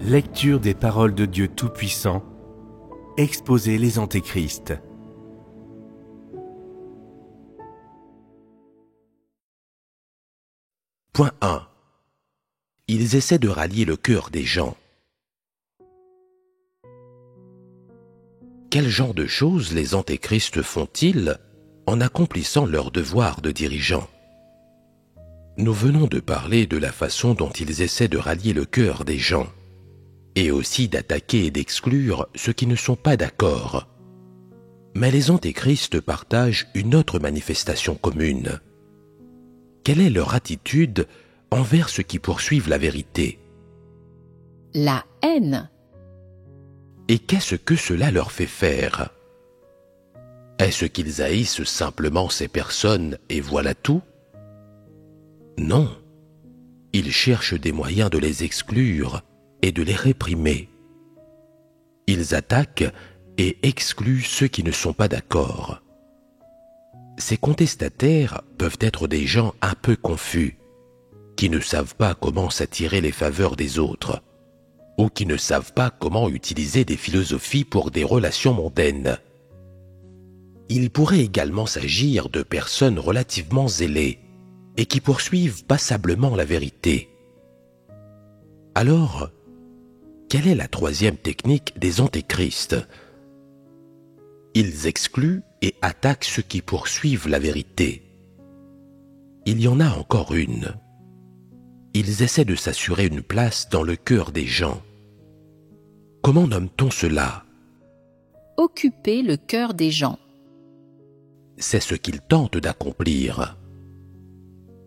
Lecture des paroles de Dieu Tout-Puissant, exposer les antéchrists. Point 1. Ils essaient de rallier le cœur des gens. Quel genre de choses les antéchrists font-ils en accomplissant leur devoir de dirigeants? Nous venons de parler de la façon dont ils essaient de rallier le cœur des gens, et aussi d'attaquer et d'exclure ceux qui ne sont pas d'accord. Mais les antéchrists partagent une autre manifestation commune. Quelle est leur attitude envers ceux qui poursuivent la vérité? La haine. Et qu'est-ce que cela leur fait faire? Est-ce qu'ils haïssent simplement ces personnes et voilà tout? Non. Ils cherchent des moyens de les exclure et de les réprimer. Ils attaquent et excluent ceux qui ne sont pas d'accord. Ces contestataires peuvent être des gens un peu confus, qui ne savent pas comment s'attirer les faveurs des autres, ou qui ne savent pas comment utiliser des philosophies pour des relations mondaines. Il pourrait également s'agir de personnes relativement zélées et qui poursuivent passablement la vérité. Alors, quelle est la troisième technique des antéchrists? Ils excluent et attaquent ceux qui poursuivent la vérité. Il y en a encore une. Ils essaient de s'assurer une place dans le cœur des gens. Comment nomme-t-on cela? Occuper le cœur des gens. C'est ce qu'ils tentent d'accomplir.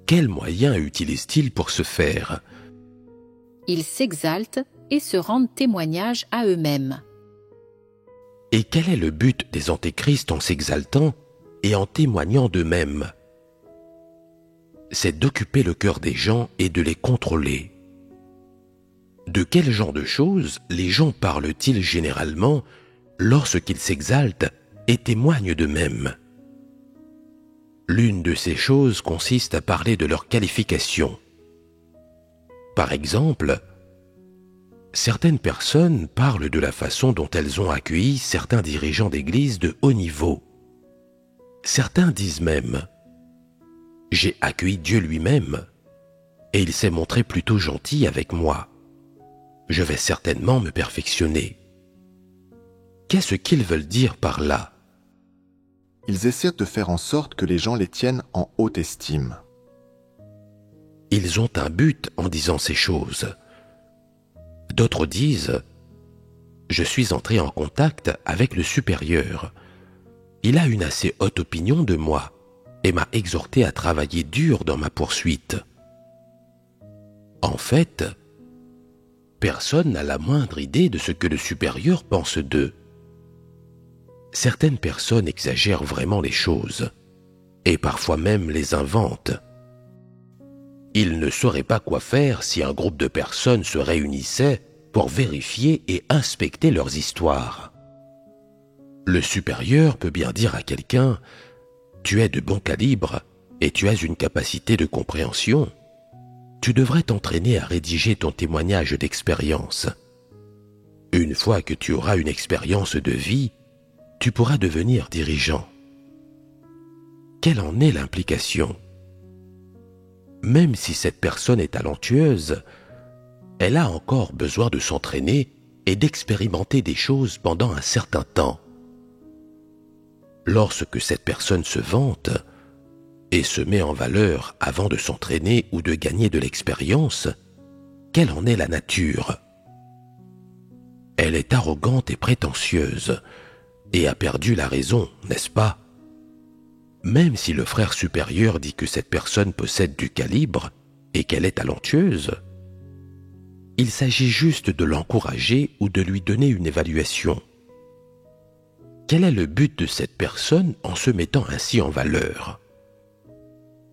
Quels moyens utilisent-ils pour ce faire? Ils s'exaltent et se rendent témoignage à eux-mêmes. Et quel est le but des antéchrists en s'exaltant et en témoignant d'eux-mêmes? C'est d'occuper le cœur des gens et de les contrôler. De quel genre de choses les gens parlent-ils généralement lorsqu'ils s'exaltent et témoignent d'eux-mêmes? L'une de ces choses consiste à parler de leurs qualifications. Par exemple, certaines personnes parlent de la façon dont elles ont accueilli certains dirigeants d'église de haut niveau. Certains disent même « J'ai accueilli Dieu lui-même, et il s'est montré plutôt gentil avec moi. Je vais certainement me perfectionner. » Qu'est-ce qu'ils veulent dire par là? Ils essaient de faire en sorte que les gens les tiennent en haute estime. Ils ont un but en disant ces choses. D'autres disent « Je suis entré en contact avec le supérieur. Il a une assez haute opinion de moi et m'a exhorté à travailler dur dans ma poursuite. » En fait, personne n'a la moindre idée de ce que le supérieur pense d'eux. Certaines personnes exagèrent vraiment les choses, et parfois même les inventent. Ils ne sauraient pas quoi faire si un groupe de personnes se réunissait pour vérifier et inspecter leurs histoires. Le supérieur peut bien dire à quelqu'un « Tu es de bon calibre et tu as une capacité de compréhension. Tu devrais t'entraîner à rédiger ton témoignage d'expérience. Une fois que tu auras une expérience de vie, tu pourras devenir dirigeant. » Quelle en est l'implication? Même si cette personne est talentueuse, elle a encore besoin de s'entraîner et d'expérimenter des choses pendant un certain temps. Lorsque cette personne se vante et se met en valeur avant de s'entraîner ou de gagner de l'expérience, quelle en est la nature? Elle est arrogante et prétentieuse et a perdu la raison, n'est-ce pas? Même si le frère supérieur dit que cette personne possède du calibre et qu'elle est talentueuse, il s'agit juste de l'encourager ou de lui donner une évaluation. Quel est le but de cette personne en se mettant ainsi en valeur?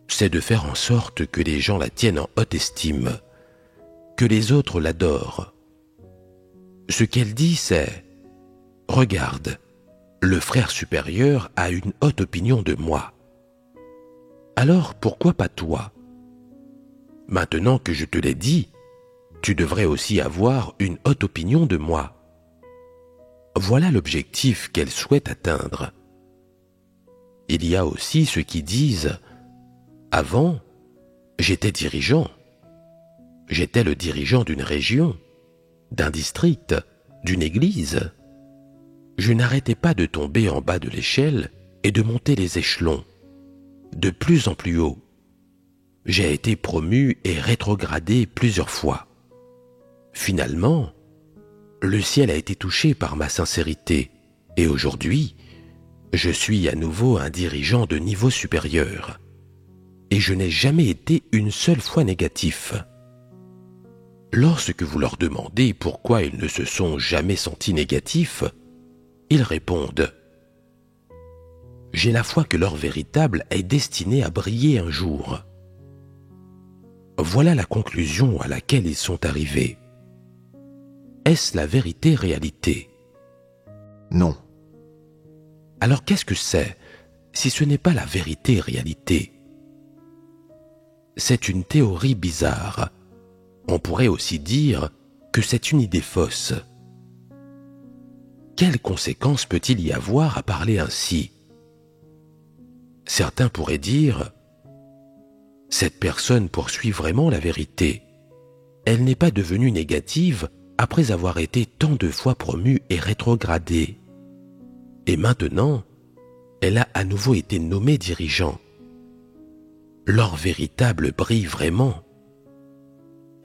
C'est de faire en sorte que les gens la tiennent en haute estime, que les autres l'adorent. Ce qu'elle dit, c'est « Regarde, le frère supérieur a une haute opinion de moi. Alors pourquoi pas toi? Maintenant que je te l'ai dit, tu devrais aussi avoir une haute opinion de moi. Voilà l'objectif qu'elle souhaite atteindre. Il y a aussi ceux qui disent « Avant, j'étais dirigeant. J'étais le dirigeant d'une région, d'un district, d'une église. Je n'arrêtais pas de tomber en bas de l'échelle et de monter les échelons, de plus en plus haut. J'ai été promu et rétrogradé plusieurs fois. Finalement, le ciel a été touché par ma sincérité et aujourd'hui, je suis à nouveau un dirigeant de niveau supérieur. Et je n'ai jamais été une seule fois négatif. » Lorsque vous leur demandez pourquoi ils ne se sont jamais sentis négatifs, ils répondent « J'ai la foi que leur véritable est destiné à briller un jour. » Voilà la conclusion à laquelle ils sont arrivés. Est-ce la vérité-réalité? Non. Alors qu'est-ce que c'est, si ce n'est pas la vérité-réalité? C'est une théorie bizarre. On pourrait aussi dire que c'est une idée fausse. Quelles conséquences peut-il y avoir à parler ainsi? Certains pourraient dire « Cette personne poursuit vraiment la vérité. Elle n'est pas devenue négative après avoir été tant de fois promue et rétrogradée. Et maintenant, elle a à nouveau été nommée dirigeant. Leur véritable brille vraiment.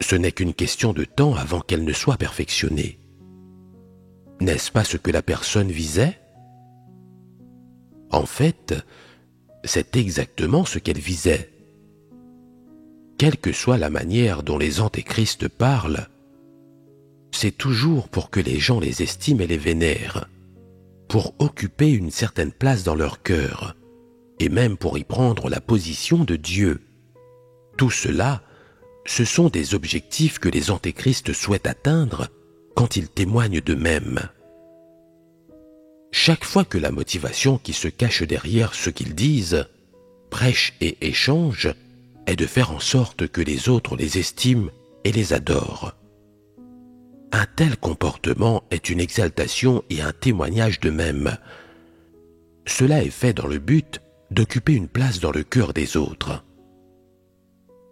Ce n'est qu'une question de temps avant qu'elle ne soit perfectionnée. N'est-ce pas ce que la personne visait? En fait, c'est exactement ce qu'elle visait. Quelle que soit la manière dont les antéchrists parlent, c'est toujours pour que les gens les estiment et les vénèrent, pour occuper une certaine place dans leur cœur, et même pour y prendre la position de Dieu. Tout cela, ce sont des objectifs que les antéchrists souhaitent atteindre quand ils témoignent d'eux-mêmes. Chaque fois que la motivation qui se cache derrière ce qu'ils disent, prêchent et échangent, est de faire en sorte que les autres les estiment et les adorent. Un tel comportement est une exaltation et un témoignage d'eux-mêmes. Cela est fait dans le but d'occuper une place dans le cœur des autres.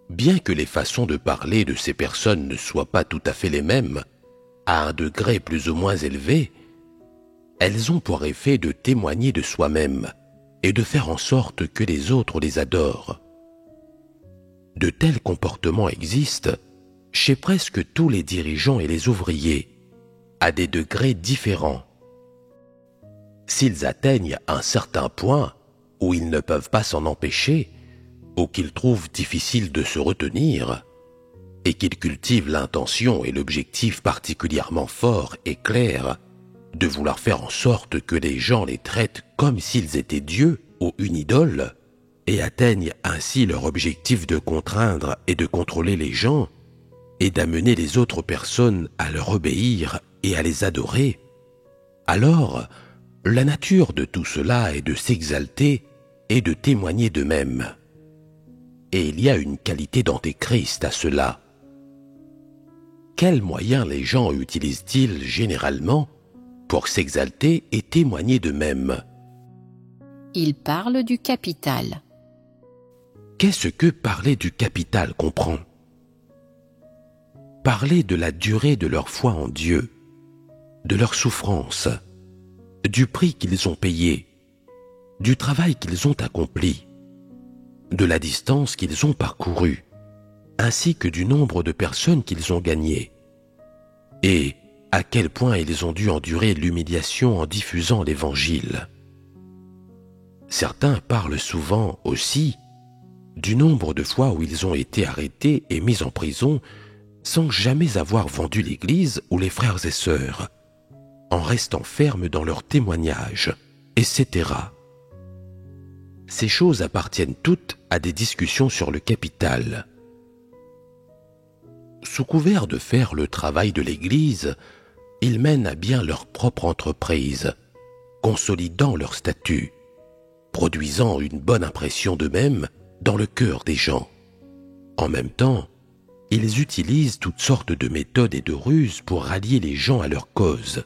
Bien que les façons de parler de ces personnes ne soient pas tout à fait les mêmes, à un degré plus ou moins élevé, elles ont pour effet de témoigner de soi-même et de faire en sorte que les autres les adorent. De tels comportements existent chez presque tous les dirigeants et les ouvriers, à des degrés différents. S'ils atteignent un certain point où ils ne peuvent pas s'en empêcher, ou qu'ils trouvent difficile de se retenir, et qu'ils cultivent l'intention et l'objectif particulièrement fort et clair de vouloir faire en sorte que les gens les traitent comme s'ils étaient Dieu ou une idole, et atteignent ainsi leur objectif de contraindre et de contrôler les gens, et d'amener les autres personnes à leur obéir et à les adorer, alors la nature de tout cela est de s'exalter et de témoigner d'eux-mêmes. Et il y a une qualité d'antéchrist à cela. Quels moyens les gens utilisent-ils généralement pour s'exalter et témoigner d'eux-mêmes? Il parle du capital. Qu'est-ce que parler du capital comprend? Parler de la durée de leur foi en Dieu, de leur souffrance, du prix qu'ils ont payé, du travail qu'ils ont accompli, de la distance qu'ils ont parcourue, ainsi que du nombre de personnes qu'ils ont gagnées, et à quel point ils ont dû endurer l'humiliation en diffusant l'Évangile. Certains parlent souvent aussi du nombre de fois où ils ont été arrêtés et mis en prison sans jamais avoir vendu l'Église ou les frères et sœurs, en restant fermes dans leur témoignage, etc. Ces choses appartiennent toutes à des discussions sur le capital. Sous couvert de faire le travail de l'Église, ils mènent à bien leur propre entreprise, consolidant leur statut, produisant une bonne impression d'eux-mêmes dans le cœur des gens. En même temps, Ils utilisent toutes sortes de méthodes et de ruses pour rallier les gens à leur cause,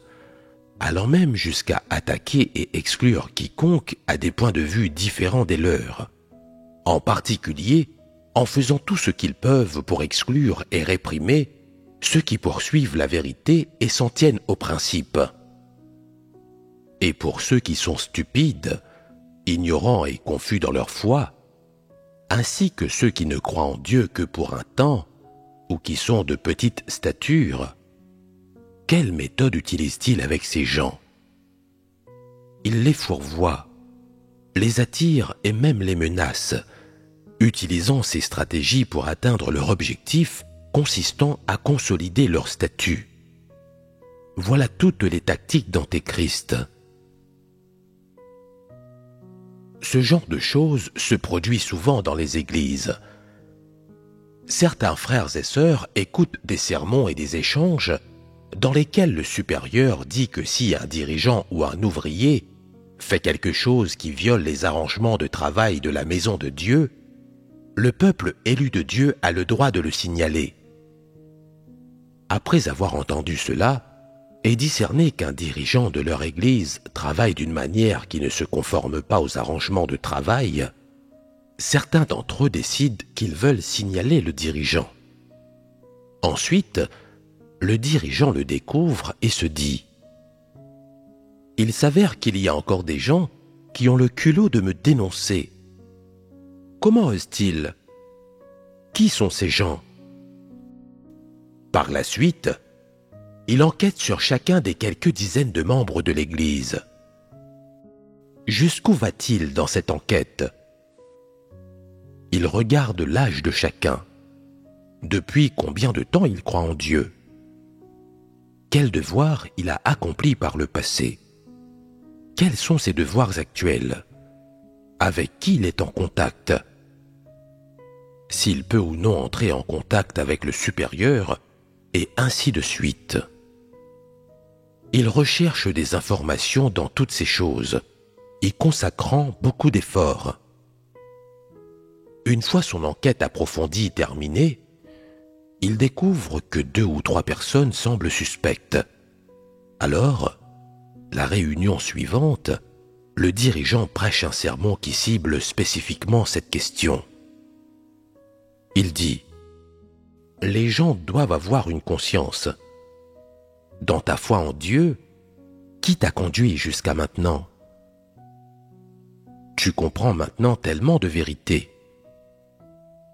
allant même jusqu'à attaquer et exclure quiconque a des points de vue différents des leurs, en particulier en faisant tout ce qu'ils peuvent pour exclure et réprimer ceux qui poursuivent la vérité et s'en tiennent aux principes. Et pour ceux qui sont stupides, ignorants et confus dans leur foi, ainsi que ceux qui ne croient en Dieu que pour un temps, ou qui sont de petite stature, quelle méthode utilise-t-il avec ces gens? Il les fourvoie, les attire et même les menace, utilisant ces stratégies pour atteindre leur objectif consistant à consolider leur statut. Voilà toutes les tactiques d'Antéchrist. Ce genre de choses se produit souvent dans les églises. Certains frères et sœurs écoutent des sermons et des échanges dans lesquels le supérieur dit que si un dirigeant ou un ouvrier fait quelque chose qui viole les arrangements de travail de la maison de Dieu, le peuple élu de Dieu a le droit de le signaler. Après avoir entendu cela et discerné qu'un dirigeant de leur église travaille d'une manière qui ne se conforme pas aux arrangements de travail, certains d'entre eux décident qu'ils veulent signaler le dirigeant. Ensuite, le dirigeant le découvre et se dit « Il s'avère qu'il y a encore des gens qui ont le culot de me dénoncer. Comment osent-ils? Qui sont ces gens ?» Par la suite, il enquête sur chacun des quelques dizaines de membres de l'Église. Jusqu'où va-t-il dans cette enquête? Il regarde l'âge de chacun. Depuis combien de temps il croit en Dieu? Quels devoirs il a accomplis par le passé? Quels sont ses devoirs actuels? Avec qui il est en contact? S'il peut ou non entrer en contact avec le supérieur, et ainsi de suite. Il recherche des informations dans toutes ces choses, y consacrant beaucoup d'efforts. Une fois son enquête approfondie terminée, il découvre que 2 ou 3 personnes semblent suspectes. Alors, la réunion suivante, le dirigeant prêche un sermon qui cible spécifiquement cette question. Il dit « Les gens doivent avoir une conscience. Dans ta foi en Dieu, qui t'a conduit jusqu'à maintenant? Tu comprends maintenant tellement de vérités.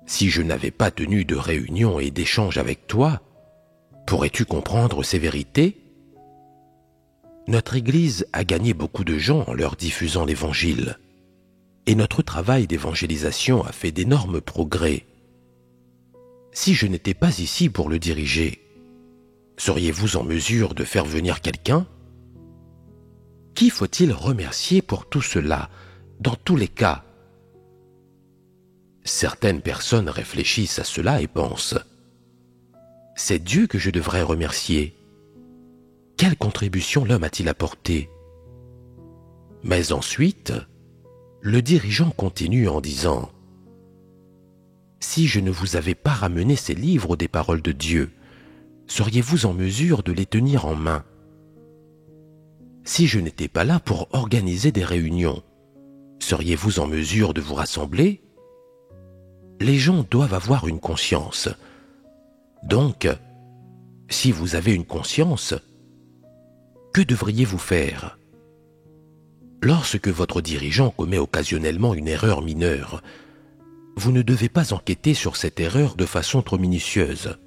Si je n'avais pas tenu de réunion et d'échange avec toi, pourrais-tu comprendre ces vérités? Notre Église a gagné beaucoup de gens en leur diffusant l'Évangile, et notre travail d'évangélisation a fait d'énormes progrès. Si je n'étais pas ici pour le diriger, seriez-vous en mesure de faire venir quelqu'un? Qui faut-il remercier pour tout cela, dans tous les cas? Certaines personnes réfléchissent à cela et pensent « C'est Dieu que je devrais remercier. Quelle contribution l'homme a-t-il apportée ?» Mais ensuite, le dirigeant continue en disant « Si je ne vous avais pas ramené ces livres des paroles de Dieu, seriez-vous en mesure de les tenir en main? Si je n'étais pas là pour organiser des réunions, seriez-vous en mesure de vous rassembler? Les gens doivent avoir une conscience. Donc, si vous avez une conscience, que devriez-vous faire? Lorsque votre dirigeant commet occasionnellement une erreur mineure, vous ne devez pas enquêter sur cette erreur de façon trop minutieuse.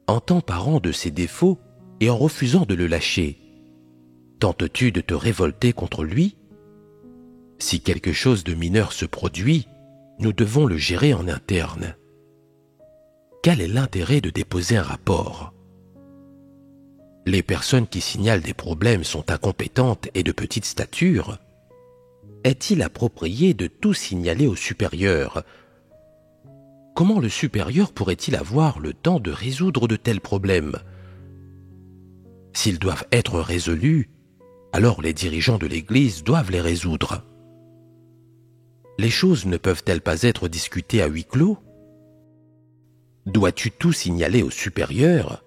En t'emparant de ses défauts et en refusant de le lâcher, tentes-tu de te révolter contre lui? Si quelque chose de mineur se produit, nous devons le gérer en interne. Quel est l'intérêt de déposer un rapport? Les personnes qui signalent des problèmes sont incompétentes et de petite stature. Est-il approprié de tout signaler au supérieur? Comment le supérieur pourrait-il avoir le temps de résoudre de tels problèmes? S'ils doivent être résolus, alors les dirigeants de l'Église doivent les résoudre. Les choses ne peuvent-elles pas être discutées à huis clos? Dois-tu tout signaler au supérieur?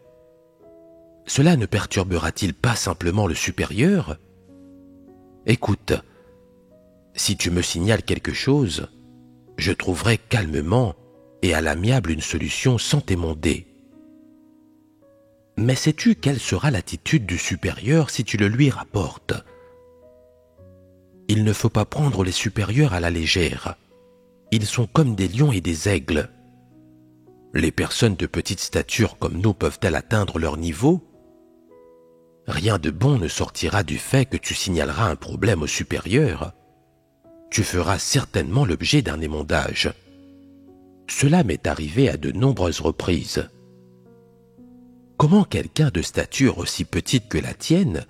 Cela ne perturbera-t-il pas simplement le supérieur? Écoute, si tu me signales quelque chose, je trouverai calmement et à l'amiable une solution sans t'émonder. Mais sais-tu quelle sera l'attitude du supérieur si tu le lui rapportes? Il ne faut pas prendre les supérieurs à la légère. Ils sont comme des lions et des aigles. Les personnes de petite stature comme nous peuvent-elles atteindre leur niveau? Rien de bon ne sortira du fait que tu signaleras un problème au supérieur. Tu feras certainement l'objet d'un émondage. Cela m'est arrivé à de nombreuses reprises. Comment quelqu'un de stature aussi petite que la tienne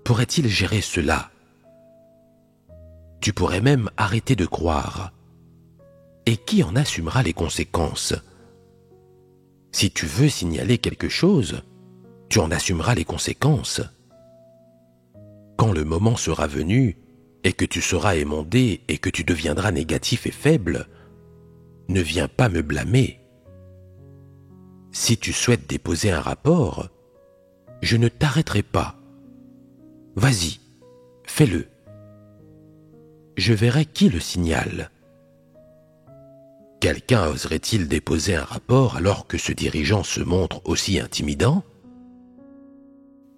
pourrait-il gérer cela? Tu pourrais même arrêter de croire. Et qui en assumera les conséquences? Si tu veux signaler quelque chose, tu en assumeras les conséquences. Quand le moment sera venu, et que tu seras émondé et que tu deviendras négatif et faible, ne viens pas me blâmer. Si tu souhaites déposer un rapport, je ne t'arrêterai pas. Vas-y, fais-le. Je verrai qui le signale. Quelqu'un oserait-il déposer un rapport alors que ce dirigeant se montre aussi intimidant?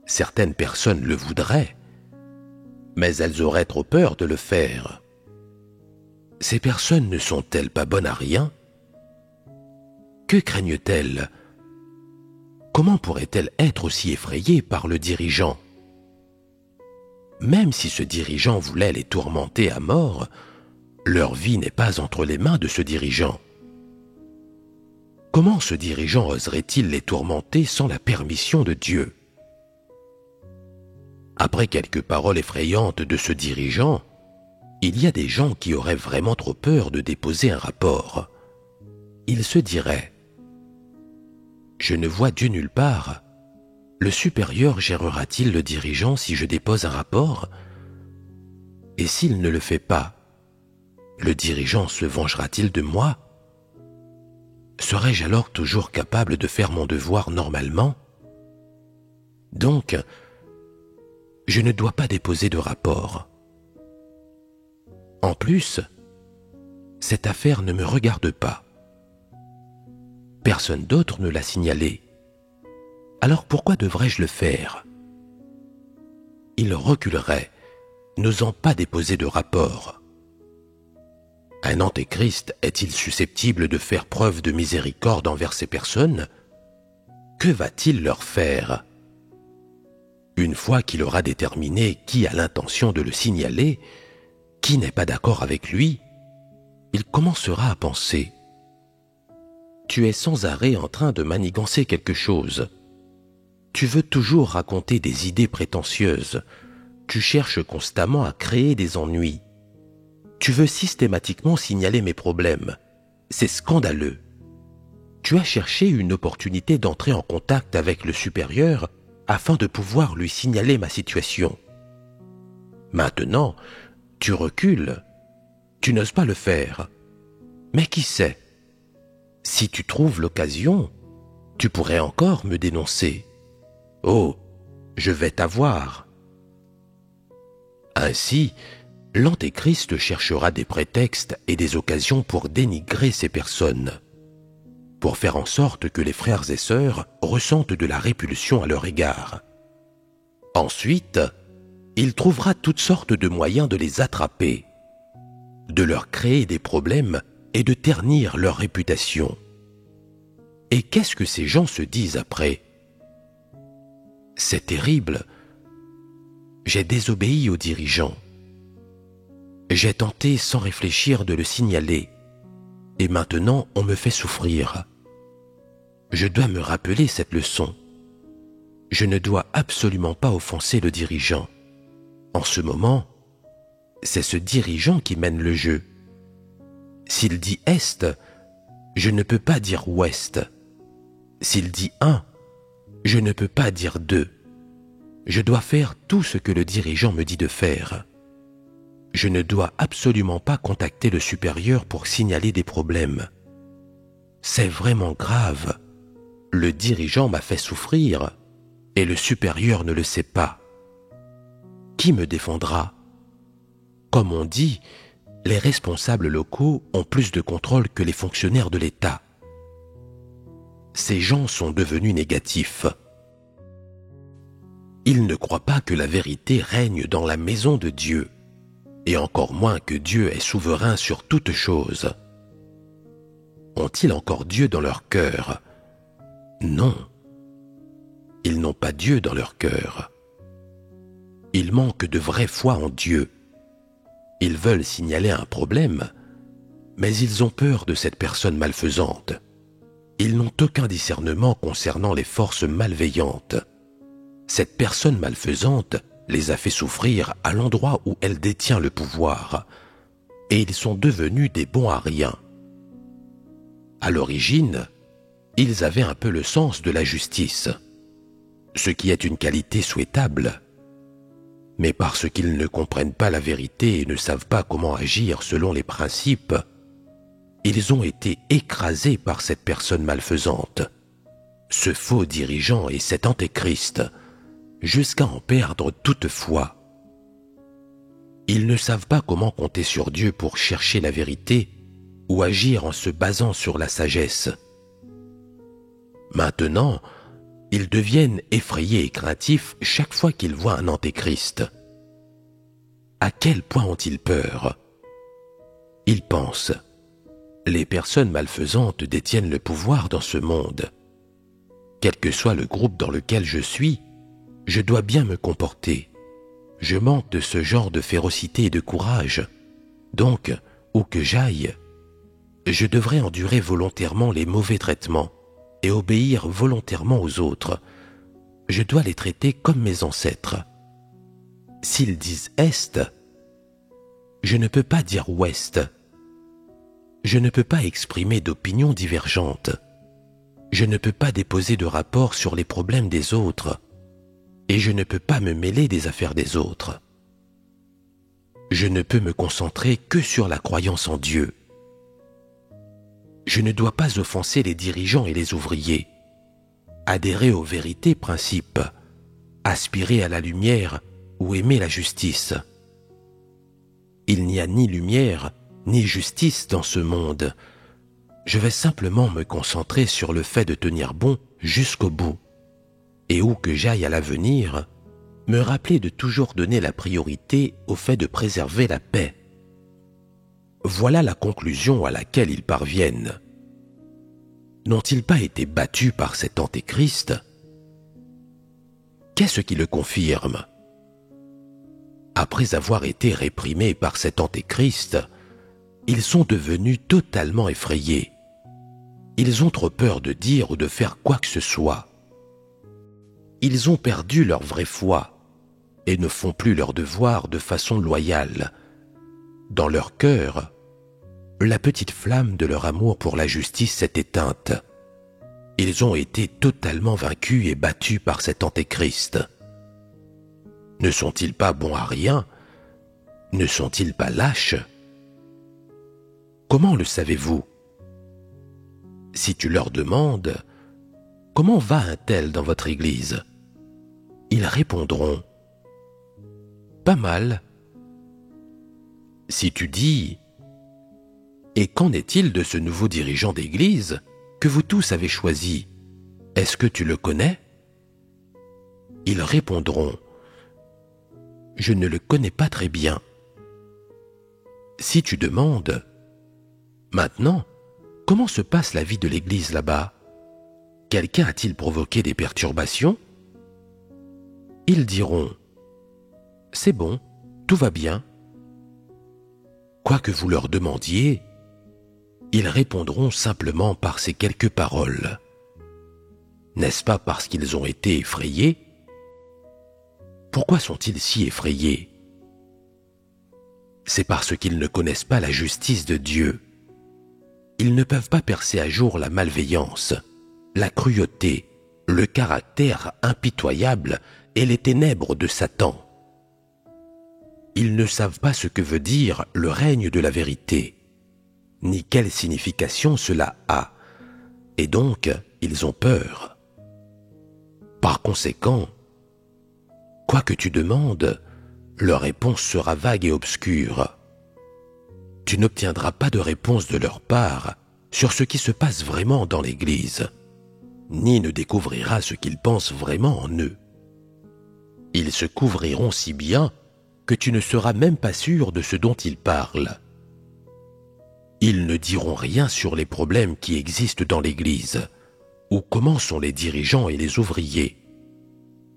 Certaines personnes le voudraient, mais elles auraient trop peur de le faire. Ces personnes ne sont-elles pas bonnes à rien? Que craignent-elles? Comment pourraient-elles être aussi effrayées par le dirigeant? Même si ce dirigeant voulait les tourmenter à mort, leur vie n'est pas entre les mains de ce dirigeant. Comment ce dirigeant oserait-il les tourmenter sans la permission de Dieu? Après quelques paroles effrayantes de ce dirigeant, il y a des gens qui auraient vraiment trop peur de déposer un rapport. Ils se diraient: je ne vois Dieu nulle part. Le supérieur gérera-t-il le dirigeant si je dépose un rapport? Et s'il ne le fait pas, le dirigeant se vengera-t-il de moi? Serais-je alors toujours capable de faire mon devoir normalement? Donc, je ne dois pas déposer de rapport. En plus, cette affaire ne me regarde pas. Personne d'autre ne l'a signalé. Alors pourquoi devrais-je le faire? Il reculerait, n'osant pas déposer de rapport. Un antéchrist est-il susceptible de faire preuve de miséricorde envers ces personnes? Que va-t-il leur faire? Une fois qu'il aura déterminé qui a l'intention de le signaler, qui n'est pas d'accord avec lui, il commencera à penser: tu es sans arrêt en train de manigancer quelque chose. Tu veux toujours raconter des idées prétentieuses. Tu cherches constamment à créer des ennuis. Tu veux systématiquement signaler mes problèmes. C'est scandaleux. Tu as cherché une opportunité d'entrer en contact avec le supérieur afin de pouvoir lui signaler ma situation. Maintenant, tu recules. Tu n'oses pas le faire. Mais qui sait? Si tu trouves l'occasion, tu pourrais encore me dénoncer. Oh, je vais t'avoir. Ainsi, l'antéchrist cherchera des prétextes et des occasions pour dénigrer ces personnes, pour faire en sorte que les frères et sœurs ressentent de la répulsion à leur égard. Ensuite, il trouvera toutes sortes de moyens de les attraper, de leur créer des problèmes et de ternir leur réputation. Et qu'est-ce que ces gens se disent après? C'est terrible. J'ai désobéi au dirigeant. J'ai tenté sans réfléchir de le signaler, et maintenant on me fait souffrir. Je dois me rappeler cette leçon. Je ne dois absolument pas offenser le dirigeant. En ce moment, c'est ce dirigeant qui mène le jeu. S'il dit Est, je ne peux pas dire Ouest. S'il dit 1, je ne peux pas dire 2. Je dois faire tout ce que le dirigeant me dit de faire. Je ne dois absolument pas contacter le supérieur pour signaler des problèmes. c'est vraiment grave. Le dirigeant m'a fait souffrir et le supérieur ne le sait pas. Qui me défendra? Comme on dit, les responsables locaux ont plus de contrôle que les fonctionnaires de l'État. Ces gens sont devenus négatifs. Ils ne croient pas que la vérité règne dans la maison de Dieu, et encore moins que Dieu est souverain sur toute chose. Ont-ils encore Dieu dans leur cœur? Non. Ils n'ont pas Dieu dans leur cœur. Ils manquent de vraie foi en Dieu. Ils veulent signaler un problème, mais ils ont peur de cette personne malfaisante. Ils n'ont aucun discernement concernant les forces malveillantes. Cette personne malfaisante les a fait souffrir à l'endroit où elle détient le pouvoir, et ils sont devenus des bons à rien. À l'origine, ils avaient un peu le sens de la justice, ce qui est une qualité souhaitable. Mais parce qu'ils ne comprennent pas la vérité et ne savent pas comment agir selon les principes, ils ont été écrasés par cette personne malfaisante, ce faux dirigeant et cet antéchrist, jusqu'à en perdre toute foi. Ils ne savent pas comment compter sur Dieu pour chercher la vérité ou agir en se basant sur la sagesse. Maintenant, ils deviennent effrayés et craintifs chaque fois qu'ils voient un antéchrist. À quel point ont-ils peur? Ils pensent: les personnes malfaisantes détiennent le pouvoir dans ce monde. Quel que soit le groupe dans lequel je suis, je dois bien me comporter. Je manque de ce genre de férocité et de courage. Donc, où que j'aille, je devrais endurer volontairement les mauvais traitements et obéir volontairement aux autres. Je dois les traiter comme mes ancêtres. S'ils disent Est, je ne peux pas dire Ouest. Je ne peux pas exprimer d'opinions divergentes. Je ne peux pas déposer de rapport sur les problèmes des autres. Et je ne peux pas me mêler des affaires des autres. Je ne peux me concentrer que sur la croyance en Dieu. Je ne dois pas offenser les dirigeants et les ouvriers. Adhérer aux vérités principes, aspirer à la lumière ou aimer la justice. Il n'y a ni lumière ni justice dans ce monde. Je vais simplement me concentrer sur le fait de tenir bon jusqu'au bout. Et où que j'aille à l'avenir, me rappeler de toujours donner la priorité au fait de préserver la paix. Voilà la conclusion à laquelle ils parviennent. N'ont-ils pas été battus par cet antéchrist? Qu'est-ce qui le confirme? Après avoir été réprimés par cet antéchrist, ils sont devenus totalement effrayés. Ils ont trop peur de dire ou de faire quoi que ce soit. Ils ont perdu leur vraie foi et ne font plus leur devoir de façon loyale. Dans leur cœur, la petite flamme de leur amour pour la justice s'est éteinte. Ils ont été totalement vaincus et battus par cet antéchrist. Ne sont-ils pas bons à rien? Ne sont-ils pas lâches? Comment le savez-vous? Si tu leur demandes « Comment va un tel dans votre église ?» Ils répondront « Pas mal. » Si tu dis « Et qu'en est-il de ce nouveau dirigeant d'église que vous tous avez choisi? Est-ce que tu le connais ?» Ils répondront « Je ne le connais pas très bien. » Si tu demandes « Maintenant, comment se passe la vie de l'église là-bas? Quelqu'un a-t-il provoqué des perturbations ?» Ils diront « C'est bon, tout va bien. » Quoi que vous leur demandiez, ils répondront simplement par ces quelques paroles. N'est-ce pas parce qu'ils ont été effrayés? Pourquoi sont-ils si effrayés? C'est parce qu'ils ne connaissent pas la justice de Dieu. Ils ne peuvent pas percer à jour la malveillance, la cruauté, le caractère impitoyable et les ténèbres de Satan. Ils ne savent pas ce que veut dire le règne de la vérité, ni quelle signification cela a, et donc ils ont peur. Par conséquent, quoi que tu demandes, leur réponse sera vague et obscure. Tu n'obtiendras pas de réponse de leur part sur ce qui se passe vraiment dans l'Église, ni ne découvriras ce qu'ils pensent vraiment en eux. Ils se couvriront si bien que tu ne seras même pas sûr de ce dont ils parlent. Ils ne diront rien sur les problèmes qui existent dans l'Église, ou comment sont les dirigeants et les ouvriers.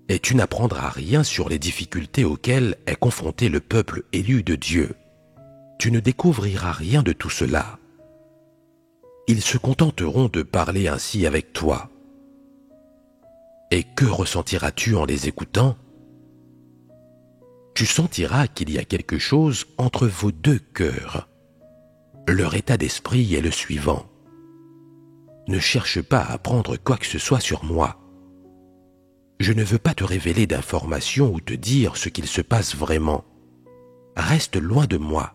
Et tu n'apprendras rien sur les difficultés auxquelles est confronté le peuple élu de Dieu. Tu ne découvriras rien de tout cela. Ils se contenteront de parler ainsi avec toi. Et que ressentiras-tu en les écoutant? Tu sentiras qu'il y a quelque chose entre vos deux cœurs. Leur état d'esprit est le suivant. Ne cherche pas à apprendre quoi que ce soit sur moi. Je ne veux pas te révéler d'informations ou te dire ce qu'il se passe vraiment. Reste loin de moi.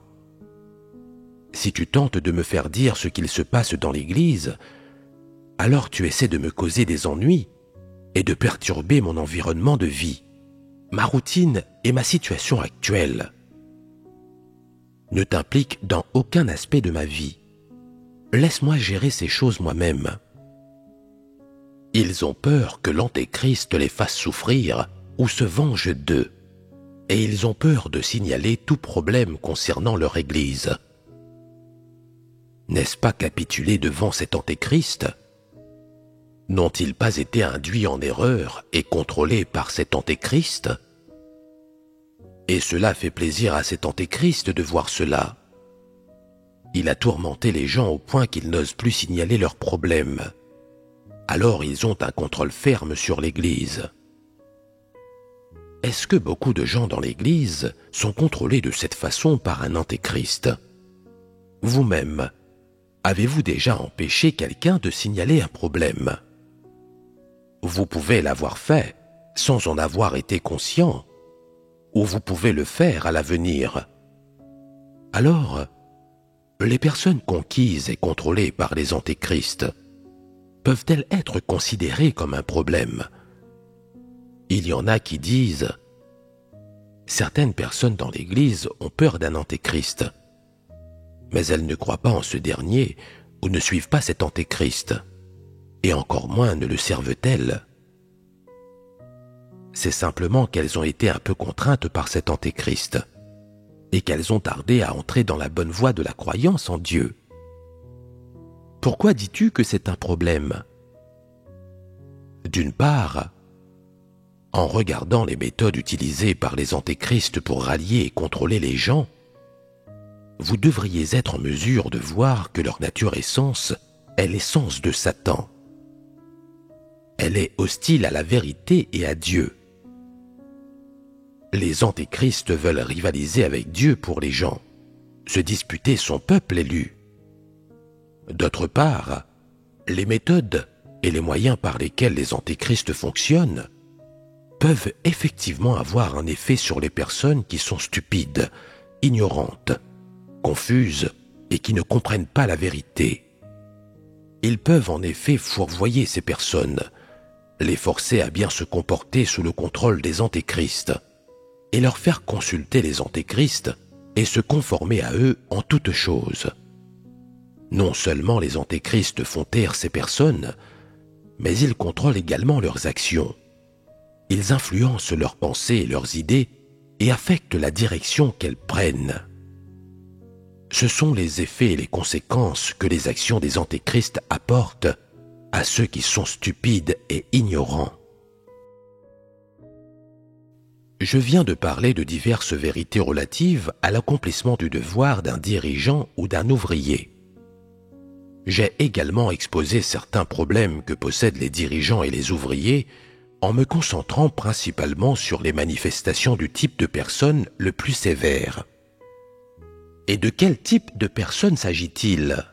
Si tu tentes de me faire dire ce qu'il se passe dans l'Église, alors tu essaies de me causer des ennuis et de perturber mon environnement de vie, ma routine et ma situation actuelle. Ne t'implique dans aucun aspect de ma vie. Laisse-moi gérer ces choses moi-même. Ils ont peur que l'Antéchrist les fasse souffrir ou se venge d'eux, et ils ont peur de signaler tout problème concernant leur Église. N'est-ce pas capituler devant cet Antéchrist? N'ont-ils pas été induits en erreur et contrôlés par cet Antéchrist? Et cela fait plaisir à cet Antéchrist de voir cela. Il a tourmenté les gens au point qu'ils n'osent plus signaler leurs problèmes. Alors ils ont un contrôle ferme sur l'Église. Est-ce que beaucoup de gens dans l'Église sont contrôlés de cette façon par un Antéchrist? Vous-même, avez-vous déjà empêché quelqu'un de signaler un problème? Vous pouvez l'avoir fait sans en avoir été conscient, ou vous pouvez le faire à l'avenir. Alors, les personnes conquises et contrôlées par les antéchrists peuvent-elles être considérées comme un problème? Il y en a qui disent « Certaines personnes dans l'Église ont peur d'un antéchrist, mais elles ne croient pas en ce dernier ou ne suivent pas cet antéchrist, et encore moins ne le servent-elles. C'est simplement qu'elles ont été un peu contraintes par cet antéchrist, et qu'elles ont tardé à entrer dans la bonne voie de la croyance en Dieu. Pourquoi dis-tu que c'est un problème? D'une part, en regardant les méthodes utilisées par les antéchrists pour rallier et contrôler les gens, vous devriez être en mesure de voir que leur nature essence est l'essence de Satan. Elle est hostile à la vérité et à Dieu. Les antéchrists veulent rivaliser avec Dieu pour les gens, se disputer son peuple élu. D'autre part, les méthodes et les moyens par lesquels les antéchrists fonctionnent peuvent effectivement avoir un effet sur les personnes qui sont stupides, ignorantes, confuses et qui ne comprennent pas la vérité. Ils peuvent en effet fourvoyer ces personnes, les forcer à bien se comporter sous le contrôle des antéchrists et leur faire consulter les antéchrists et se conformer à eux en toutes choses. Non seulement les antéchrists font taire ces personnes, mais ils contrôlent également leurs actions. Ils influencent leurs pensées et leurs idées et affectent la direction qu'elles prennent. Ce sont les effets et les conséquences que les actions des antéchrists apportent à ceux qui sont stupides et ignorants. Je viens de parler de diverses vérités relatives à l'accomplissement du devoir d'un dirigeant ou d'un ouvrier. J'ai également exposé certains problèmes que possèdent les dirigeants et les ouvriers en me concentrant principalement sur les manifestations du type de personne le plus sévère. Et de quel type de personne s'agit-il?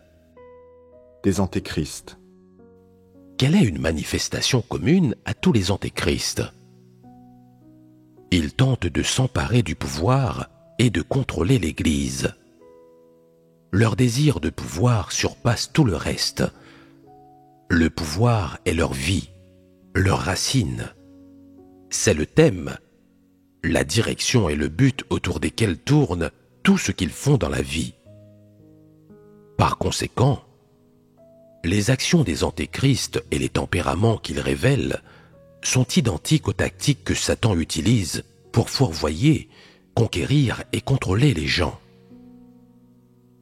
Des antéchrists. Quelle est une manifestation commune à tous les antéchrists? Ils tentent de s'emparer du pouvoir et de contrôler l'Église. Leur désir de pouvoir surpasse tout le reste. Le pouvoir est leur vie, leur racine. C'est le thème, la direction et le but autour desquels tourne tout ce qu'ils font dans la vie. Par conséquent, les actions des antéchrists et les tempéraments qu'ils révèlent sont identiques aux tactiques que Satan utilise pour fourvoyer, conquérir et contrôler les gens.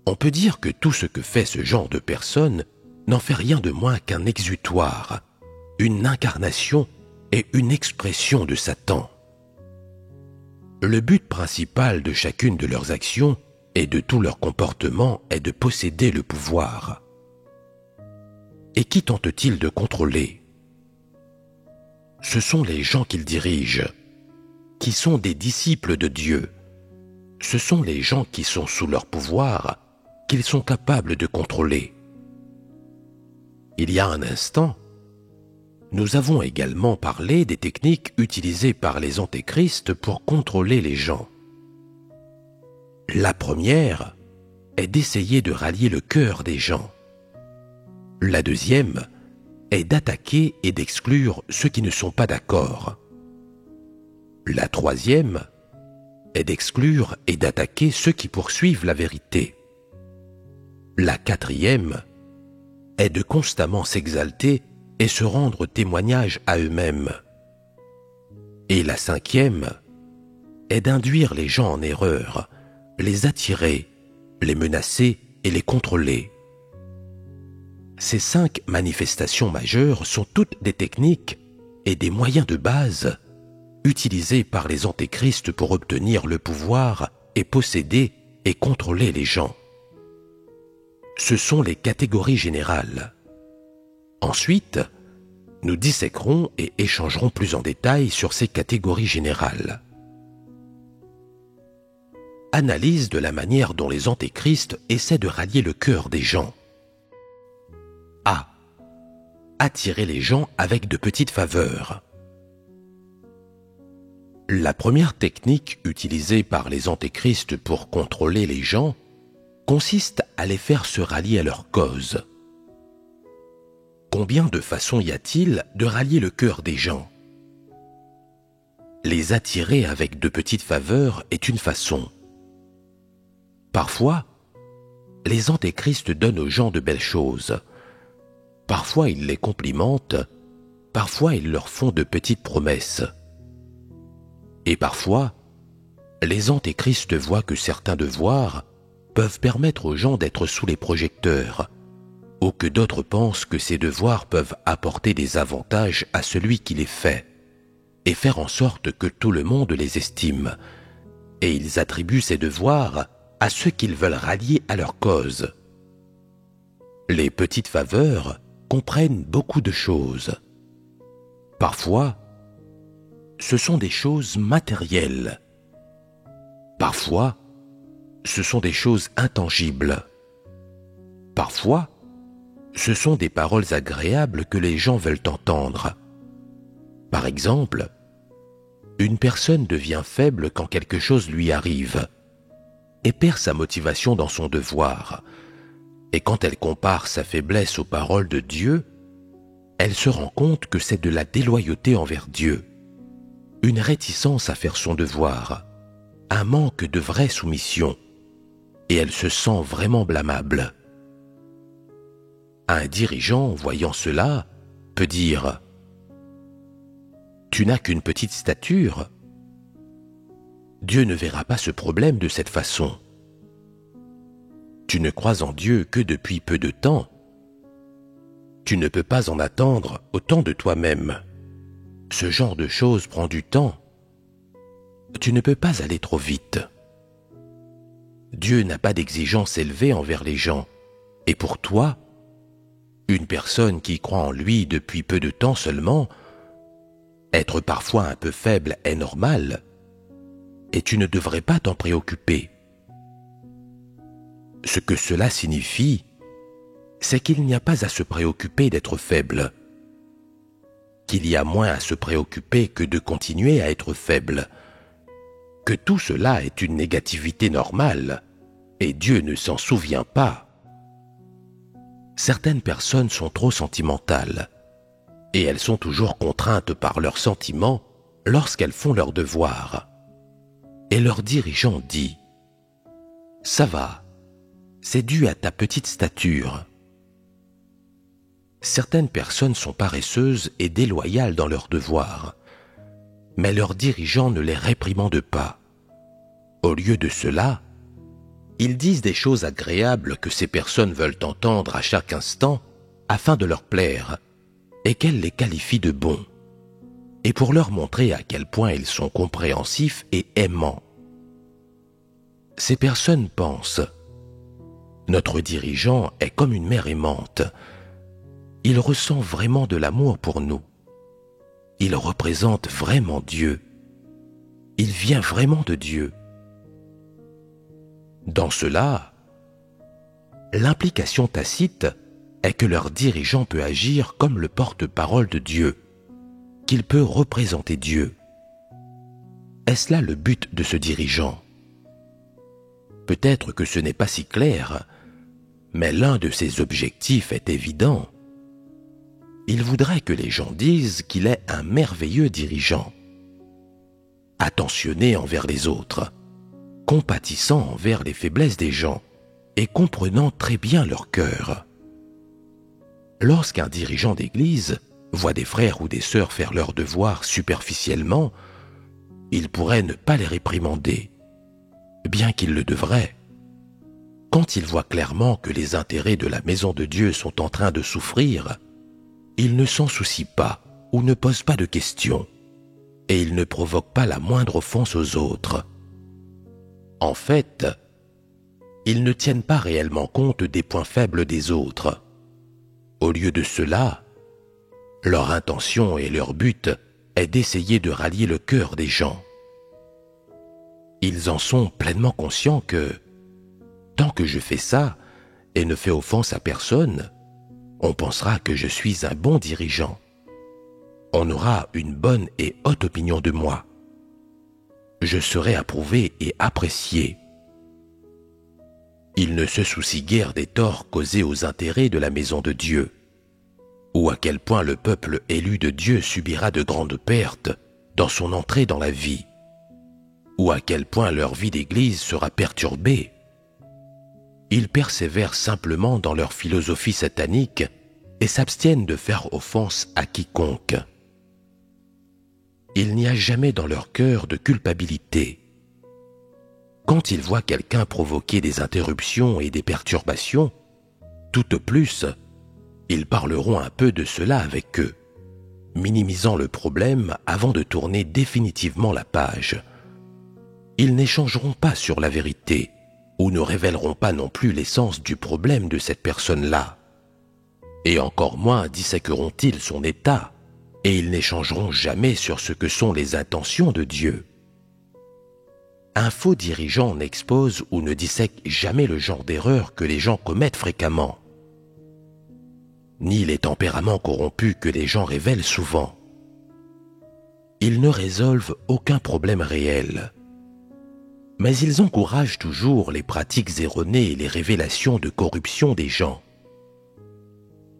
On peut dire que tout ce que fait ce genre de personne n'en fait rien de moins qu'un exutoire, une incarnation et une expression de Satan. Le but principal de chacune de leurs actions et de tout leur comportement est de posséder le pouvoir. Et qui tentent-ils de contrôler? Ce sont les gens qu'ils dirigent, qui sont des disciples de Dieu. Ce sont les gens qui sont sous leur pouvoir, qu'ils sont capables de contrôler. Il y a un instant, nous avons également parlé des techniques utilisées par les antéchrists pour contrôler les gens. La première est d'essayer de rallier le cœur des gens. La deuxième est d'attaquer et d'exclure ceux qui ne sont pas d'accord. La troisième est d'exclure et d'attaquer ceux qui poursuivent la vérité. La quatrième est de constamment s'exalter et se rendre témoignage à eux-mêmes. Et la cinquième est d'induire les gens en erreur, les attirer, les menacer et les contrôler. Ces 5 manifestations majeures sont toutes des techniques et des moyens de base utilisés par les antéchrists pour obtenir le pouvoir et posséder et contrôler les gens. Ce sont les catégories générales. Ensuite, nous disséquerons et échangerons plus en détail sur ces catégories générales. Analyse de la manière dont les antéchrists essaient de rallier le cœur des gens. A. Attirer les gens avec de petites faveurs. La première technique utilisée par les antéchrists pour contrôler les gens consiste à les faire se rallier à leur cause. Combien de façons y a-t-il de rallier le cœur des gens? Les attirer avec de petites faveurs est une façon. Parfois, les antéchrists donnent aux gens de belles choses. Parfois, ils les complimentent, parfois, ils leur font de petites promesses. Et parfois, les antéchrists voient que certains devoirs peuvent permettre aux gens d'être sous les projecteurs, ou que d'autres pensent que ces devoirs peuvent apporter des avantages à celui qui les fait, et faire en sorte que tout le monde les estime, et ils attribuent ces devoirs à ceux qu'ils veulent rallier à leur cause. Les petites faveurs comprennent beaucoup de choses. Parfois, ce sont des choses matérielles. Parfois, ce sont des choses intangibles. Parfois, ce sont des paroles agréables que les gens veulent entendre. Par exemple, une personne devient faible quand quelque chose lui arrive et perd sa motivation dans son devoir. Et quand elle compare sa faiblesse aux paroles de Dieu, elle se rend compte que c'est de la déloyauté envers Dieu, une réticence à faire son devoir, un manque de vraie soumission, et elle se sent vraiment blâmable. Un dirigeant, voyant cela, peut dire « Tu n'as qu'une petite stature. Dieu ne verra pas ce problème de cette façon. Tu ne crois en Dieu que depuis peu de temps. Tu ne peux pas en attendre autant de toi-même. Ce genre de choses prend du temps. Tu ne peux pas aller trop vite. Dieu n'a pas d'exigence élevée envers les gens. Et pour toi, une personne qui croit en lui depuis peu de temps seulement, être parfois un peu faible est normal, et tu ne devrais pas t'en préoccuper. Ce que cela signifie, c'est qu'il n'y a pas à se préoccuper d'être faible, qu'il y a moins à se préoccuper que de continuer à être faible, que tout cela est une négativité normale, et Dieu ne s'en souvient pas. Certaines personnes sont trop sentimentales et elles sont toujours contraintes par leurs sentiments lorsqu'elles font leurs devoirs. Et leur dirigeant dit « Ça va, c'est dû à ta petite stature. » Certaines personnes sont paresseuses et déloyales dans leurs devoirs, mais leur dirigeant ne les réprimande pas. Au lieu de cela, ils disent des choses agréables que ces personnes veulent entendre à chaque instant afin de leur plaire et qu'elles les qualifient de bons, et pour leur montrer à quel point ils sont compréhensifs et aimants. Ces personnes pensent « Notre dirigeant est comme une mère aimante. Il ressent vraiment de l'amour pour nous. Il représente vraiment Dieu. Il vient vraiment de Dieu. » Dans cela, l'implication tacite est que leur dirigeant peut agir comme le porte-parole de Dieu, qu'il peut représenter Dieu. Est-ce là le but de ce dirigeant? Peut-être que ce n'est pas si clair, mais l'un de ses objectifs est évident. Il voudrait que les gens disent qu'il est un merveilleux dirigeant, attentionné envers les autres, compatissant envers les faiblesses des gens et comprenant très bien leur cœur. Lorsqu'un dirigeant d'église voit des frères ou des sœurs faire leurs devoirs superficiellement, il pourrait ne pas les réprimander, bien qu'il le devrait. Quand il voit clairement que les intérêts de la maison de Dieu sont en train de souffrir, il ne s'en soucie pas ou ne pose pas de questions, et il ne provoque pas la moindre offense aux autres. En fait, ils ne tiennent pas réellement compte des points faibles des autres. Au lieu de cela, leur intention et leur but est d'essayer de rallier le cœur des gens. Ils en sont pleinement conscients que, tant que je fais ça et ne fais offense à personne, on pensera que je suis un bon dirigeant. On aura une bonne et haute opinion de moi. Je serai approuvé et apprécié. Il ne se soucie guère des torts causés aux intérêts de la maison de Dieu, ou à quel point le peuple élu de Dieu subira de grandes pertes dans son entrée dans la vie, ou à quel point leur vie d'église sera perturbée. Ils persévèrent simplement dans leur philosophie satanique et s'abstiennent de faire offense à quiconque. Il n'y a jamais dans leur cœur de culpabilité. Quand ils voient quelqu'un provoquer des interruptions et des perturbations, tout au plus, ils parleront un peu de cela avec eux, minimisant le problème avant de tourner définitivement la page. Ils n'échangeront pas sur la vérité, ou ne révéleront pas non plus l'essence du problème de cette personne-là. Et encore moins disséqueront-ils son état, et ils n'échangeront jamais sur ce que sont les intentions de Dieu. Un faux dirigeant n'expose ou ne dissèque jamais le genre d'erreurs que les gens commettent fréquemment, ni les tempéraments corrompus que les gens révèlent souvent. Ils ne résolvent aucun problème réel, mais ils encouragent toujours les pratiques erronées et les révélations de corruption des gens.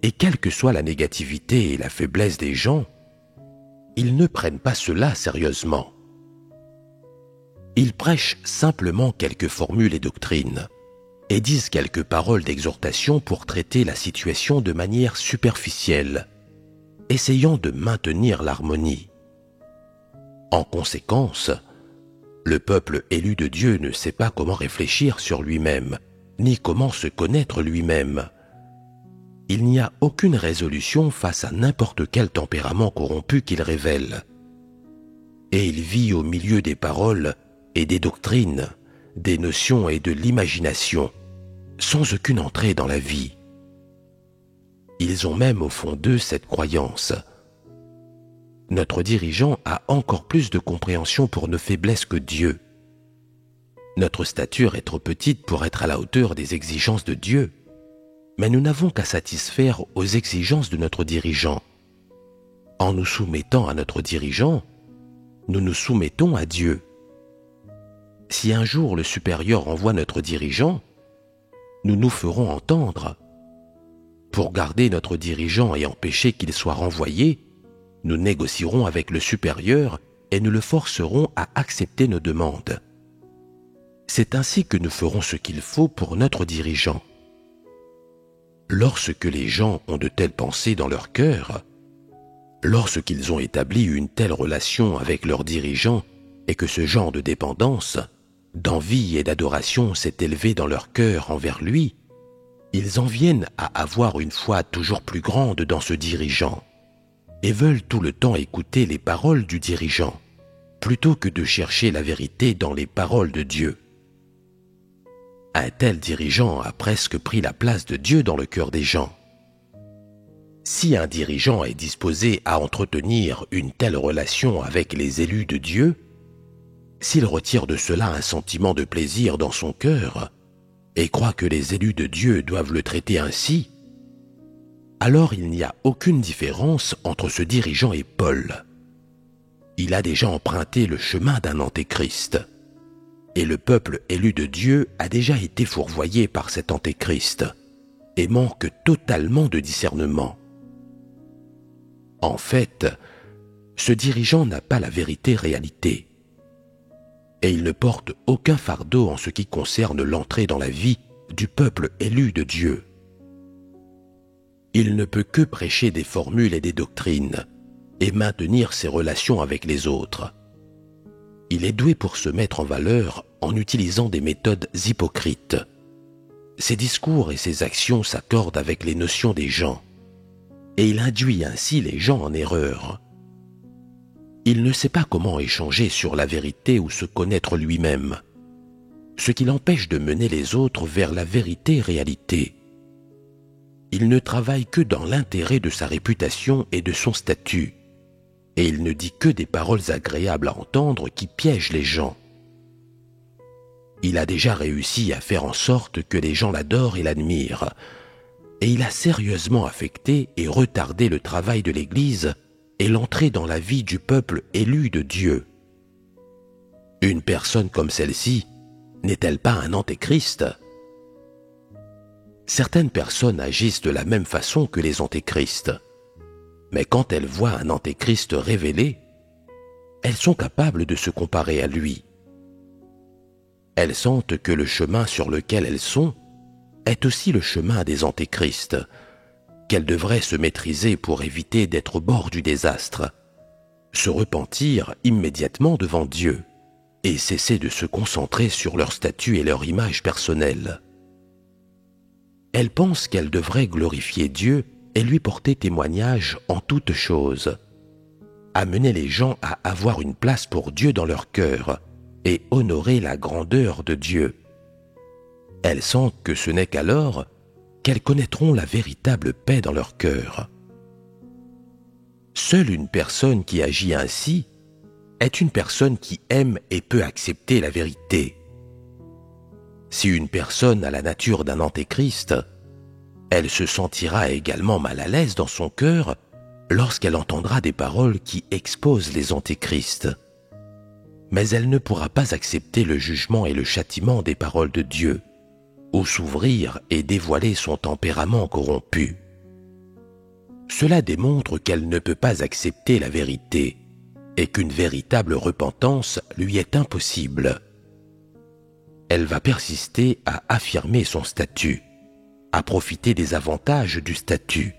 Et quelle que soit la négativité et la faiblesse des gens, ils ne prennent pas cela sérieusement. Ils prêchent simplement quelques formules et doctrines, et disent quelques paroles d'exhortation pour traiter la situation de manière superficielle, essayant de maintenir l'harmonie. En conséquence, le peuple élu de Dieu ne sait pas comment réfléchir sur lui-même, ni comment se connaître lui-même. Il n'y a aucune résolution face à n'importe quel tempérament corrompu qu'il révèle. Et il vit au milieu des paroles et des doctrines, des notions et de l'imagination, sans aucune entrée dans la vie. Ils ont même au fond d'eux cette croyance. Notre dirigeant a encore plus de compréhension pour nos faiblesses que Dieu. Notre stature est trop petite pour être à la hauteur des exigences de Dieu, mais nous n'avons qu'à satisfaire aux exigences de notre dirigeant. En nous soumettant à notre dirigeant, nous nous soumettons à Dieu. Si un jour le supérieur envoie notre dirigeant, nous nous ferons entendre. Pour garder notre dirigeant et empêcher qu'il soit renvoyé, nous négocierons avec le supérieur et nous le forcerons à accepter nos demandes. C'est ainsi que nous ferons ce qu'il faut pour notre dirigeant. Lorsque les gens ont de telles pensées dans leur cœur, lorsqu'ils ont établi une telle relation avec leur dirigeant et que ce genre de dépendance, d'envie et d'adoration s'est élevé dans leur cœur envers lui, ils en viennent à avoir une foi toujours plus grande dans ce dirigeant et veulent tout le temps écouter les paroles du dirigeant, plutôt que de chercher la vérité dans les paroles de Dieu. Un tel dirigeant a presque pris la place de Dieu dans le cœur des gens. Si un dirigeant est disposé à entretenir une telle relation avec les élus de Dieu, s'il retire de cela un sentiment de plaisir dans son cœur et croit que les élus de Dieu doivent le traiter ainsi, alors il n'y a aucune différence entre ce dirigeant et Paul. Il a déjà emprunté le chemin d'un antéchrist, et le peuple élu de Dieu a déjà été fourvoyé par cet antéchrist et manque totalement de discernement. En fait, ce dirigeant n'a pas la vérité réalité, et il ne porte aucun fardeau en ce qui concerne l'entrée dans la vie du peuple élu de Dieu. Il ne peut que prêcher des formules et des doctrines et maintenir ses relations avec les autres. Il est doué pour se mettre en valeur en utilisant des méthodes hypocrites. Ses discours et ses actions s'accordent avec les notions des gens, et il induit ainsi les gens en erreur. Il ne sait pas comment échanger sur la vérité ou se connaître lui-même, ce qui l'empêche de mener les autres vers la vérité réalité. Il ne travaille que dans l'intérêt de sa réputation et de son statut, et il ne dit que des paroles agréables à entendre qui piègent les gens. Il a déjà réussi à faire en sorte que les gens l'adorent et l'admirent, et il a sérieusement affecté et retardé le travail de l'Église et l'entrée dans la vie du peuple élu de Dieu. Une personne comme celle-ci n'est-elle pas un antéchrist? Certaines personnes agissent de la même façon que les antéchrists, mais quand elles voient un antéchrist révélé, elles sont capables de se comparer à lui. Elles sentent que le chemin sur lequel elles sont est aussi le chemin des antéchrists, qu'elles devraient se maîtriser pour éviter d'être au bord du désastre, se repentir immédiatement devant Dieu et cesser de se concentrer sur leur statut et leur image personnelle. Elles pensent qu'elles devraient glorifier Dieu et lui porter témoignage en toutes choses, amener les gens à avoir une place pour Dieu dans leur cœur et honorer la grandeur de Dieu. Elles sentent que ce n'est qu'alors qu'elles connaîtront la véritable paix dans leur cœur. Seule une personne qui agit ainsi est une personne qui aime et peut accepter la vérité. Si une personne a la nature d'un antéchrist, elle se sentira également mal à l'aise dans son cœur lorsqu'elle entendra des paroles qui exposent les antéchrists. Mais elle ne pourra pas accepter le jugement et le châtiment des paroles de Dieu, ou s'ouvrir et dévoiler son tempérament corrompu. Cela démontre qu'elle ne peut pas accepter la vérité et qu'une véritable repentance lui est impossible. Elle va persister à affirmer son statut, à profiter des avantages du statut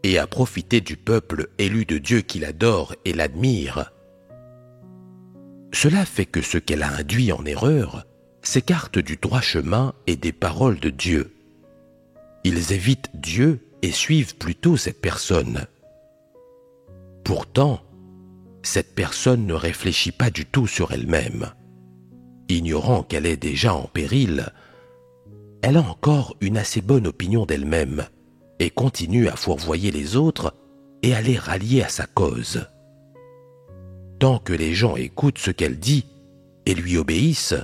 et à profiter du peuple élu de Dieu qui l'adore et l'admire. Cela fait que ce qu'elle a induit en erreur s'écartent du droit chemin et des paroles de Dieu. Ils évitent Dieu et suivent plutôt cette personne. Pourtant, cette personne ne réfléchit pas du tout sur elle-même. Ignorant qu'elle est déjà en péril, elle a encore une assez bonne opinion d'elle-même et continue à fourvoyer les autres et à les rallier à sa cause. Tant que les gens écoutent ce qu'elle dit et lui obéissent,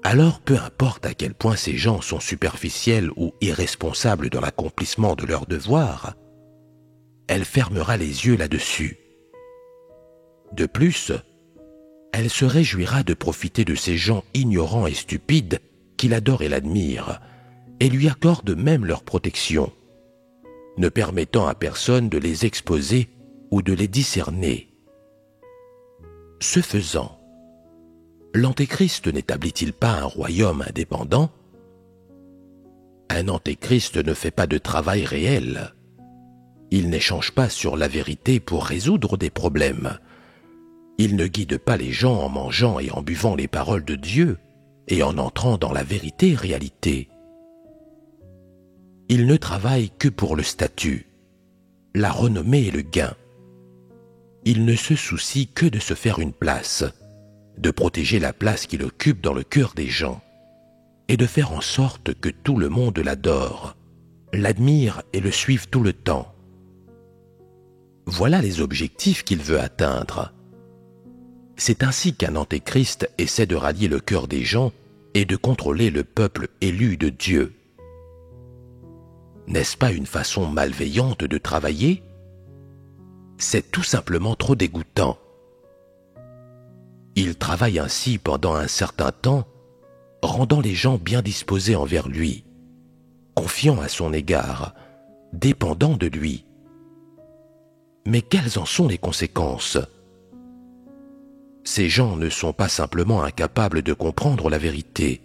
alors peu importe à quel point ces gens sont superficiels ou irresponsables dans l'accomplissement de leurs devoirs, elle fermera les yeux là-dessus. De plus, elle se réjouira de profiter de ces gens ignorants et stupides qui l'adorent et l'admirent, et lui accordent même leur protection, ne permettant à personne de les exposer ou de les discerner. Ce faisant, l'Antéchrist n'établit-il pas un royaume indépendant? Un Antéchrist ne fait pas de travail réel. Il n'échange pas sur la vérité pour résoudre des problèmes. Il ne guide pas les gens en mangeant et en buvant les paroles de Dieu et en entrant dans la vérité réalité. Il ne travaille que pour le statut, la renommée et le gain. Il ne se soucie que de se faire une place, de protéger la place qu'il occupe dans le cœur des gens et de faire en sorte que tout le monde l'adore, l'admire et le suive tout le temps. Voilà les objectifs qu'il veut atteindre. C'est ainsi qu'un Antéchrist essaie de rallier le cœur des gens et de contrôler le peuple élu de Dieu. N'est-ce pas une façon malveillante de travailler? C'est tout simplement trop dégoûtant. Il travaille ainsi pendant un certain temps, rendant les gens bien disposés envers lui, confiants à son égard, dépendants de lui. Mais quelles en sont les conséquences? Ces gens ne sont pas simplement incapables de comprendre la vérité.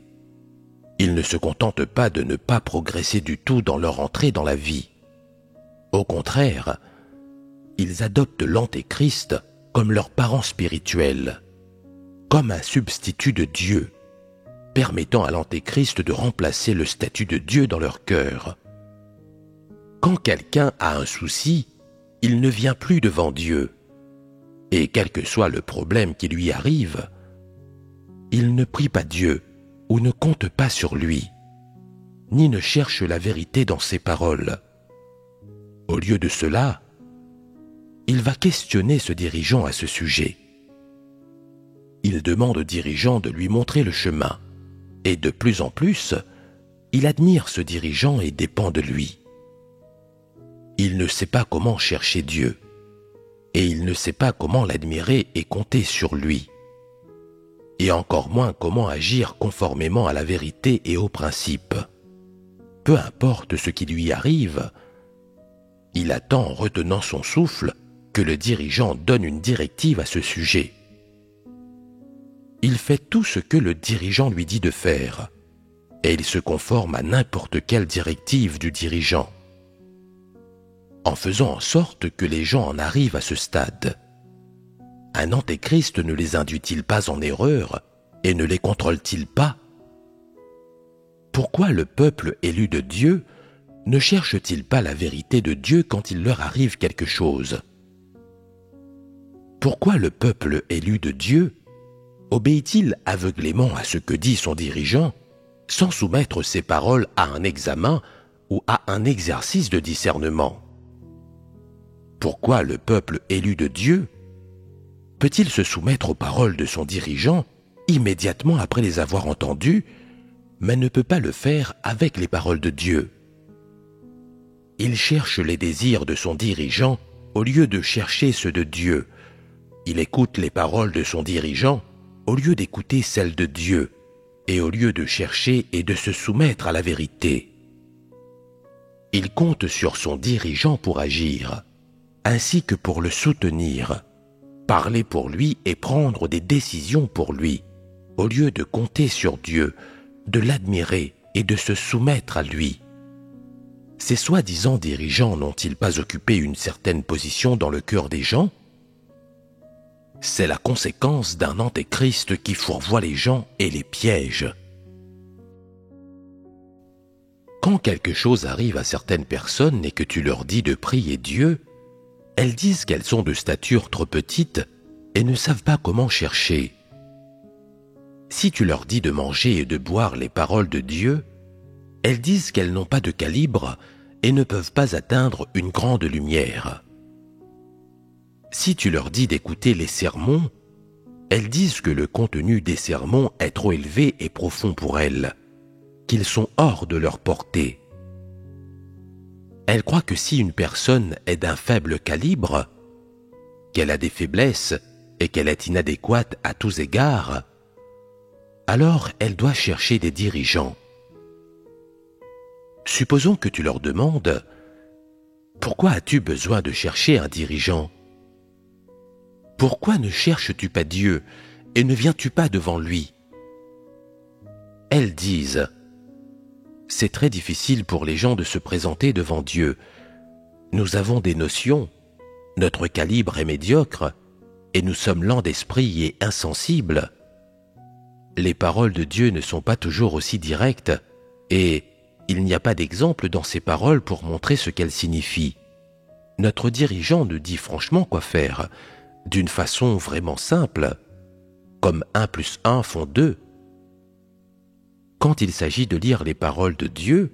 Ils ne se contentent pas de ne pas progresser du tout dans leur entrée dans la vie. Au contraire, ils adoptent l'Antéchrist comme leur parent spirituel, comme un substitut de Dieu, permettant à l'Antéchrist de remplacer le statut de Dieu dans leur cœur. Quand quelqu'un a un souci, il ne vient plus devant Dieu, et quel que soit le problème qui lui arrive, il ne prie pas Dieu ou ne compte pas sur lui, ni ne cherche la vérité dans ses paroles. Au lieu de cela, il va questionner ce dirigeant à ce sujet. Il demande au dirigeant de lui montrer le chemin, et de plus en plus, il admire ce dirigeant et dépend de lui. Il ne sait pas comment chercher Dieu, et il ne sait pas comment l'admirer et compter sur lui, et encore moins comment agir conformément à la vérité et aux principes. Peu importe ce qui lui arrive, il attend en retenant son souffle que le dirigeant donne une directive à ce sujet. Il fait tout ce que le dirigeant lui dit de faire, et il se conforme à n'importe quelle directive du dirigeant, en faisant en sorte que les gens en arrivent à ce stade. Un Antéchrist ne les induit-il pas en erreur et ne les contrôle-t-il pas? Pourquoi le peuple élu de Dieu ne cherche-t-il pas la vérité de Dieu quand il leur arrive quelque chose? Pourquoi le peuple élu de Dieu obéit-il aveuglément à ce que dit son dirigeant sans soumettre ses paroles à un examen ou à un exercice de discernement? Pourquoi le peuple élu de Dieu peut-il se soumettre aux paroles de son dirigeant immédiatement après les avoir entendues, mais ne peut pas le faire avec les paroles de Dieu? Il cherche les désirs de son dirigeant au lieu de chercher ceux de Dieu. Il écoute les paroles de son dirigeant au lieu d'écouter celles de Dieu, et au lieu de chercher et de se soumettre à la vérité. Il compte sur son dirigeant pour agir, ainsi que pour le soutenir, parler pour lui et prendre des décisions pour lui, au lieu de compter sur Dieu, de l'admirer et de se soumettre à lui. Ces soi-disant dirigeants n'ont-ils pas occupé une certaine position dans le cœur des gens? C'est la conséquence d'un Antéchrist qui fourvoie les gens et les piège. Quand quelque chose arrive à certaines personnes et que tu leur dis de prier Dieu, elles disent qu'elles sont de stature trop petite et ne savent pas comment chercher. Si tu leur dis de manger et de boire les paroles de Dieu, elles disent qu'elles n'ont pas de calibre et ne peuvent pas atteindre une grande lumière. Si tu leur dis d'écouter les sermons, elles disent que le contenu des sermons est trop élevé et profond pour elles, qu'ils sont hors de leur portée. Elles croient que si une personne est d'un faible calibre, qu'elle a des faiblesses et qu'elle est inadéquate à tous égards, alors elle doit chercher des dirigeants. Supposons que tu leur demandes Pourquoi as-tu besoin de chercher un dirigeant? Pourquoi ne cherches-tu pas Dieu et ne viens-tu pas devant lui? Elles disent, c'est très difficile pour les gens de se présenter devant Dieu. Nous avons des notions, notre calibre est médiocre, et nous sommes lents d'esprit et insensibles. Les paroles de Dieu ne sont pas toujours aussi directes, et il n'y a pas d'exemple dans ces paroles pour montrer ce qu'elles signifient. Notre dirigeant nous dit franchement quoi faire, d'une façon vraiment simple, comme 1 plus 1 font 2. Quand il s'agit de lire les paroles de Dieu,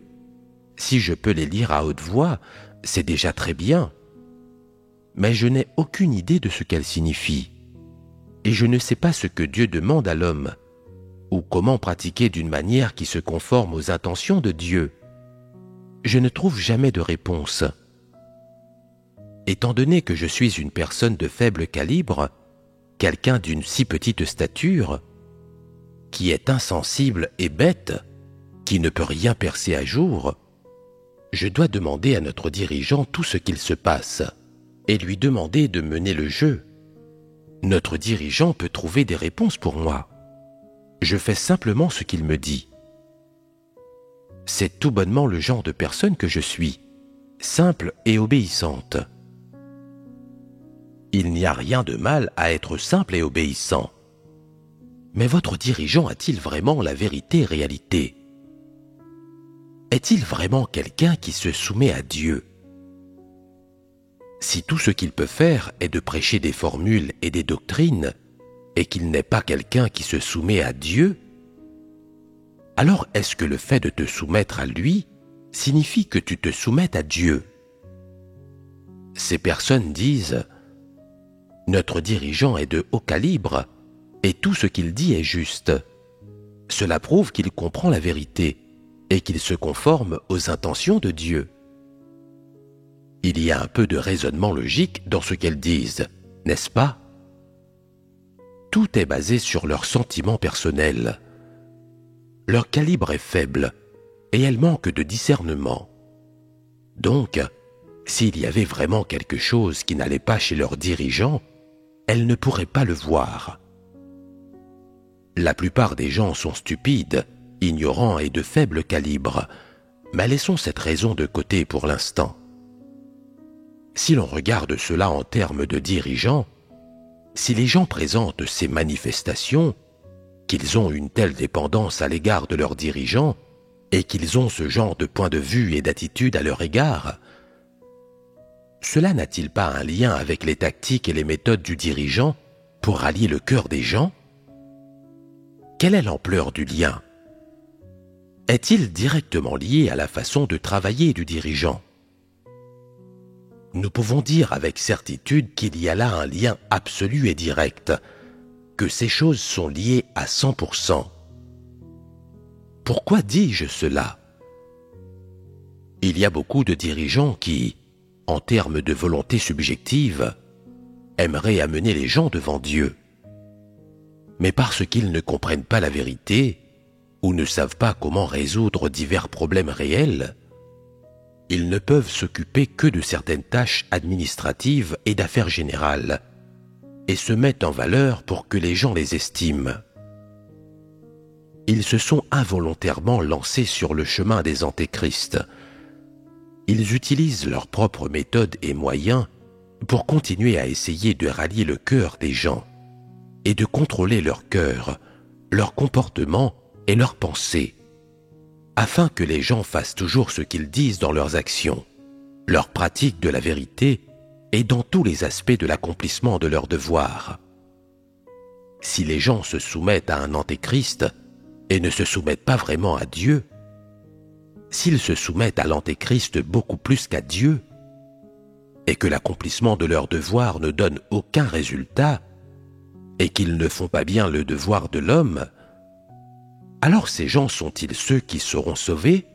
si je peux les lire à haute voix, c'est déjà très bien. Mais je n'ai aucune idée de ce qu'elles signifient, et je ne sais pas ce que Dieu demande à l'homme, ou comment pratiquer d'une manière qui se conforme aux intentions de Dieu. Je ne trouve jamais de réponse. Étant donné que je suis une personne de faible calibre, quelqu'un d'une si petite stature, qui est insensible et bête, qui ne peut rien percer à jour, je dois demander à notre dirigeant tout ce qu'il se passe et lui demander de mener le jeu. Notre dirigeant peut trouver des réponses pour moi. Je fais simplement ce qu'il me dit. C'est tout bonnement le genre de personne que je suis, simple et obéissante. Il n'y a rien de mal à être simple et obéissant. Mais votre dirigeant a-t-il vraiment la vérité réalité? Est-il vraiment quelqu'un qui se soumet à Dieu? Si tout ce qu'il peut faire est de prêcher des formules et des doctrines, et qu'il n'est pas quelqu'un qui se soumet à Dieu, alors est-ce que le fait de te soumettre à lui signifie que tu te soumettes à Dieu? Ces personnes disent « Notre dirigeant est de haut calibre, et tout ce qu'il dit est juste. Cela prouve qu'il comprend la vérité et qu'il se conforme aux intentions de Dieu. » Il y a un peu de raisonnement logique dans ce qu'elles disent, n'est-ce pas? Tout est basé sur leurs sentiments personnels. Leur calibre est faible et elles manquent de discernement. Donc, s'il y avait vraiment quelque chose qui n'allait pas chez leurs dirigeants, elles ne pourraient pas le voir. La plupart des gens sont stupides, ignorants et de faible calibre, mais laissons cette raison de côté pour l'instant. Si l'on regarde cela en termes de dirigeants, si les gens présentent ces manifestations, qu'ils ont une telle dépendance à l'égard de leurs dirigeants et qu'ils ont ce genre de point de vue et d'attitude à leur égard, cela n'a-t-il pas un lien avec les tactiques et les méthodes du dirigeant pour rallier le cœur des gens? Quelle est l'ampleur du lien? Est-il directement lié à la façon de travailler du dirigeant? Nous pouvons dire avec certitude qu'il y a là un lien absolu et direct, que ces choses sont liées à 100%. Pourquoi dis-je cela? Il y a beaucoup de dirigeants qui, en termes de volonté subjective, aimeraient amener les gens devant Dieu. Mais parce qu'ils ne comprennent pas la vérité, ou ne savent pas comment résoudre divers problèmes réels, ils ne peuvent s'occuper que de certaines tâches administratives et d'affaires générales, et se mettent en valeur pour que les gens les estiment. Ils se sont involontairement lancés sur le chemin des antéchrists. Ils utilisent leurs propres méthodes et moyens pour continuer à essayer de rallier le cœur des gens et de contrôler leur cœur, leur comportement et leurs pensées, afin que les gens fassent toujours ce qu'ils disent dans leurs actions, leur pratique de la vérité et dans tous les aspects de l'accomplissement de leurs devoirs. Si les gens se soumettent à un antéchrist et ne se soumettent pas vraiment à Dieu, s'ils se soumettent à l'antéchrist beaucoup plus qu'à Dieu, et que l'accomplissement de leurs devoirs ne donne aucun résultat, et qu'ils ne font pas bien le devoir de l'homme, alors ces gens sont-ils ceux qui seront sauvés?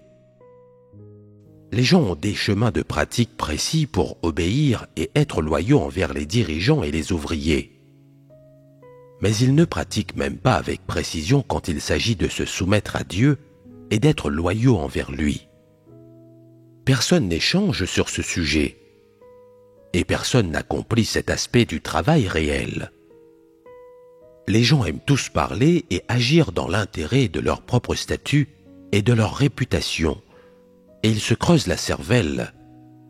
Les gens ont des chemins de pratique précis pour obéir et être loyaux envers les dirigeants et les ouvriers. Mais ils ne pratiquent même pas avec précision quand il s'agit de se soumettre à Dieu et d'être loyaux envers lui. personne n'échange sur ce sujet et personne n'accomplit cet aspect du travail réel. Les gens aiment tous parler et agir dans l'intérêt de leur propre statut et de leur réputation, et ils se creusent la cervelle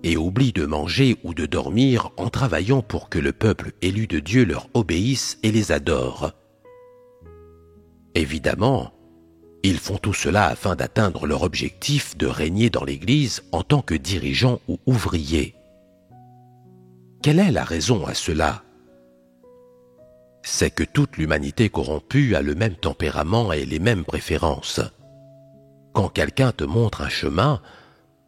et oublient de manger ou de dormir en travaillant pour que le peuple élu de Dieu leur obéisse et les adore. Évidemment, ils font tout cela afin d'atteindre leur objectif de régner dans l'Église en tant que dirigeants ou ouvriers. Quelle est la raison à cela ? C'est que toute l'humanité corrompue a le même tempérament et les mêmes préférences. Quand quelqu'un te montre un chemin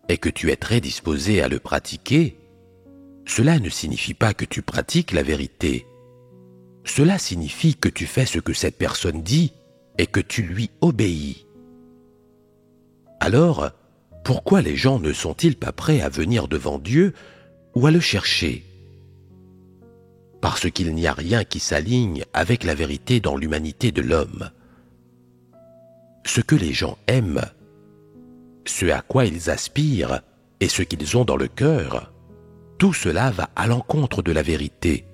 et que tu es très disposé à le pratiquer, cela ne signifie pas que tu pratiques la vérité. Cela signifie que tu fais ce que cette personne dit et que tu lui obéis. Alors, pourquoi les gens ne sont-ils pas prêts à venir devant Dieu ou à le chercher ? Parce qu'il n'y a rien qui s'aligne avec la vérité dans l'humanité de l'homme. Ce que les gens aiment, ce à quoi ils aspirent et ce qu'ils ont dans le cœur, tout cela va à l'encontre de la vérité,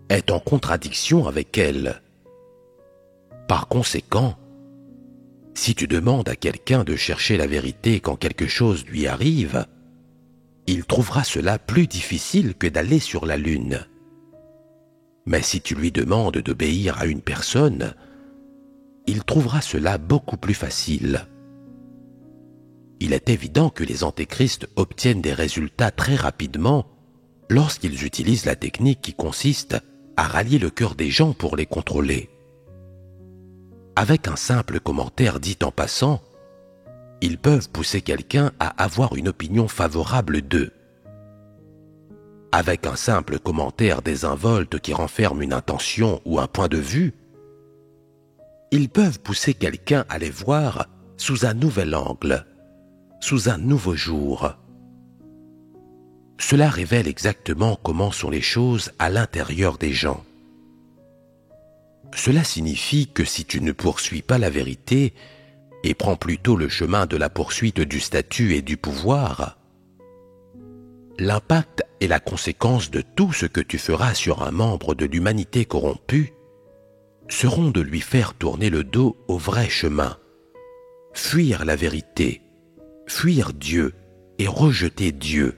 est en contradiction avec elle. Par conséquent, si tu demandes à quelqu'un de chercher la vérité quand quelque chose lui arrive, il trouvera cela plus difficile que d'aller sur la lune. Mais si tu lui demandes d'obéir à une personne, il trouvera cela beaucoup plus facile. Il est évident que les antéchrists obtiennent des résultats très rapidement lorsqu'ils utilisent la technique qui consiste à rallier le cœur des gens pour les contrôler. Avec un simple commentaire dit en passant, ils peuvent pousser quelqu'un à avoir une opinion favorable d'eux. Avec un simple commentaire désinvolte qui renferme une intention ou un point de vue, ils peuvent pousser quelqu'un à les voir sous un nouvel angle, sous un nouveau jour. Cela révèle exactement comment sont les choses à l'intérieur des gens. Cela signifie que si tu ne poursuis pas la vérité et prends plutôt le chemin de la poursuite du statut et du pouvoir, l'impact et la conséquence de tout ce que tu feras sur un membre de l'humanité corrompue seront de lui faire tourner le dos au vrai chemin, fuir la vérité, fuir Dieu et rejeter Dieu.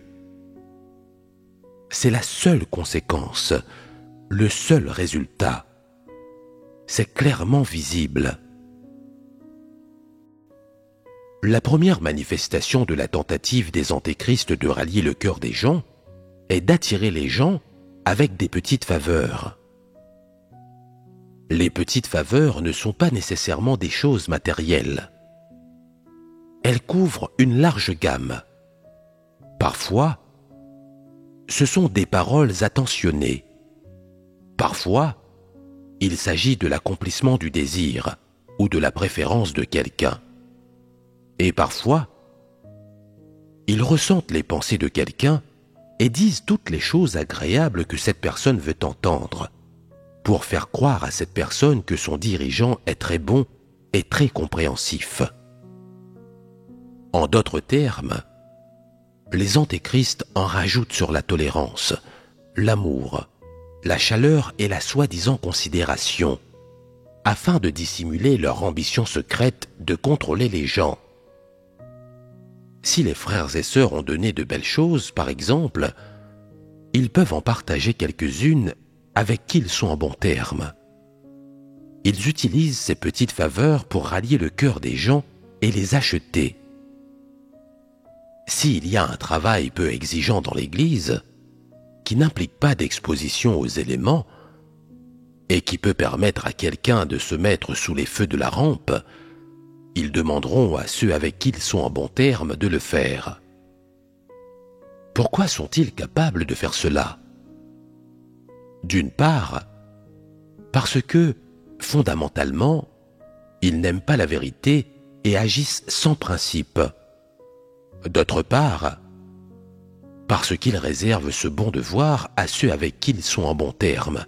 C'est la seule conséquence, le seul résultat. C'est clairement visible. La première manifestation de la tentative des antéchrists de rallier le cœur des gens est d'attirer les gens avec des petites faveurs. Les petites faveurs ne sont pas nécessairement des choses matérielles. Elles couvrent une large gamme. Parfois, ce sont des paroles attentionnées. Parfois, il s'agit de l'accomplissement du désir ou de la préférence de quelqu'un. Et parfois, ils ressentent les pensées de quelqu'un et disent toutes les choses agréables que cette personne veut entendre, pour faire croire à cette personne que son dirigeant est très bon et très compréhensif. En d'autres termes, les antéchrists en rajoutent sur la tolérance, l'amour, la chaleur et la soi-disant considération, afin de dissimuler leur ambition secrète de contrôler les gens. Si les frères et sœurs ont donné de belles choses, par exemple, ils peuvent en partager quelques-unes avec qui ils sont en bons termes. Ils utilisent ces petites faveurs pour rallier le cœur des gens et les acheter. S'il y a un travail peu exigeant dans l'Église, qui n'implique pas d'exposition aux éléments, et qui peut permettre à quelqu'un de se mettre sous les feux de la rampe, ils demanderont à ceux avec qui ils sont en bons termes de le faire. Pourquoi sont-ils capables de faire cela ? D'une part, parce que, fondamentalement, ils n'aiment pas la vérité et agissent sans principe. D'autre part, parce qu'ils réservent ce bon devoir à ceux avec qui ils sont en bons termes,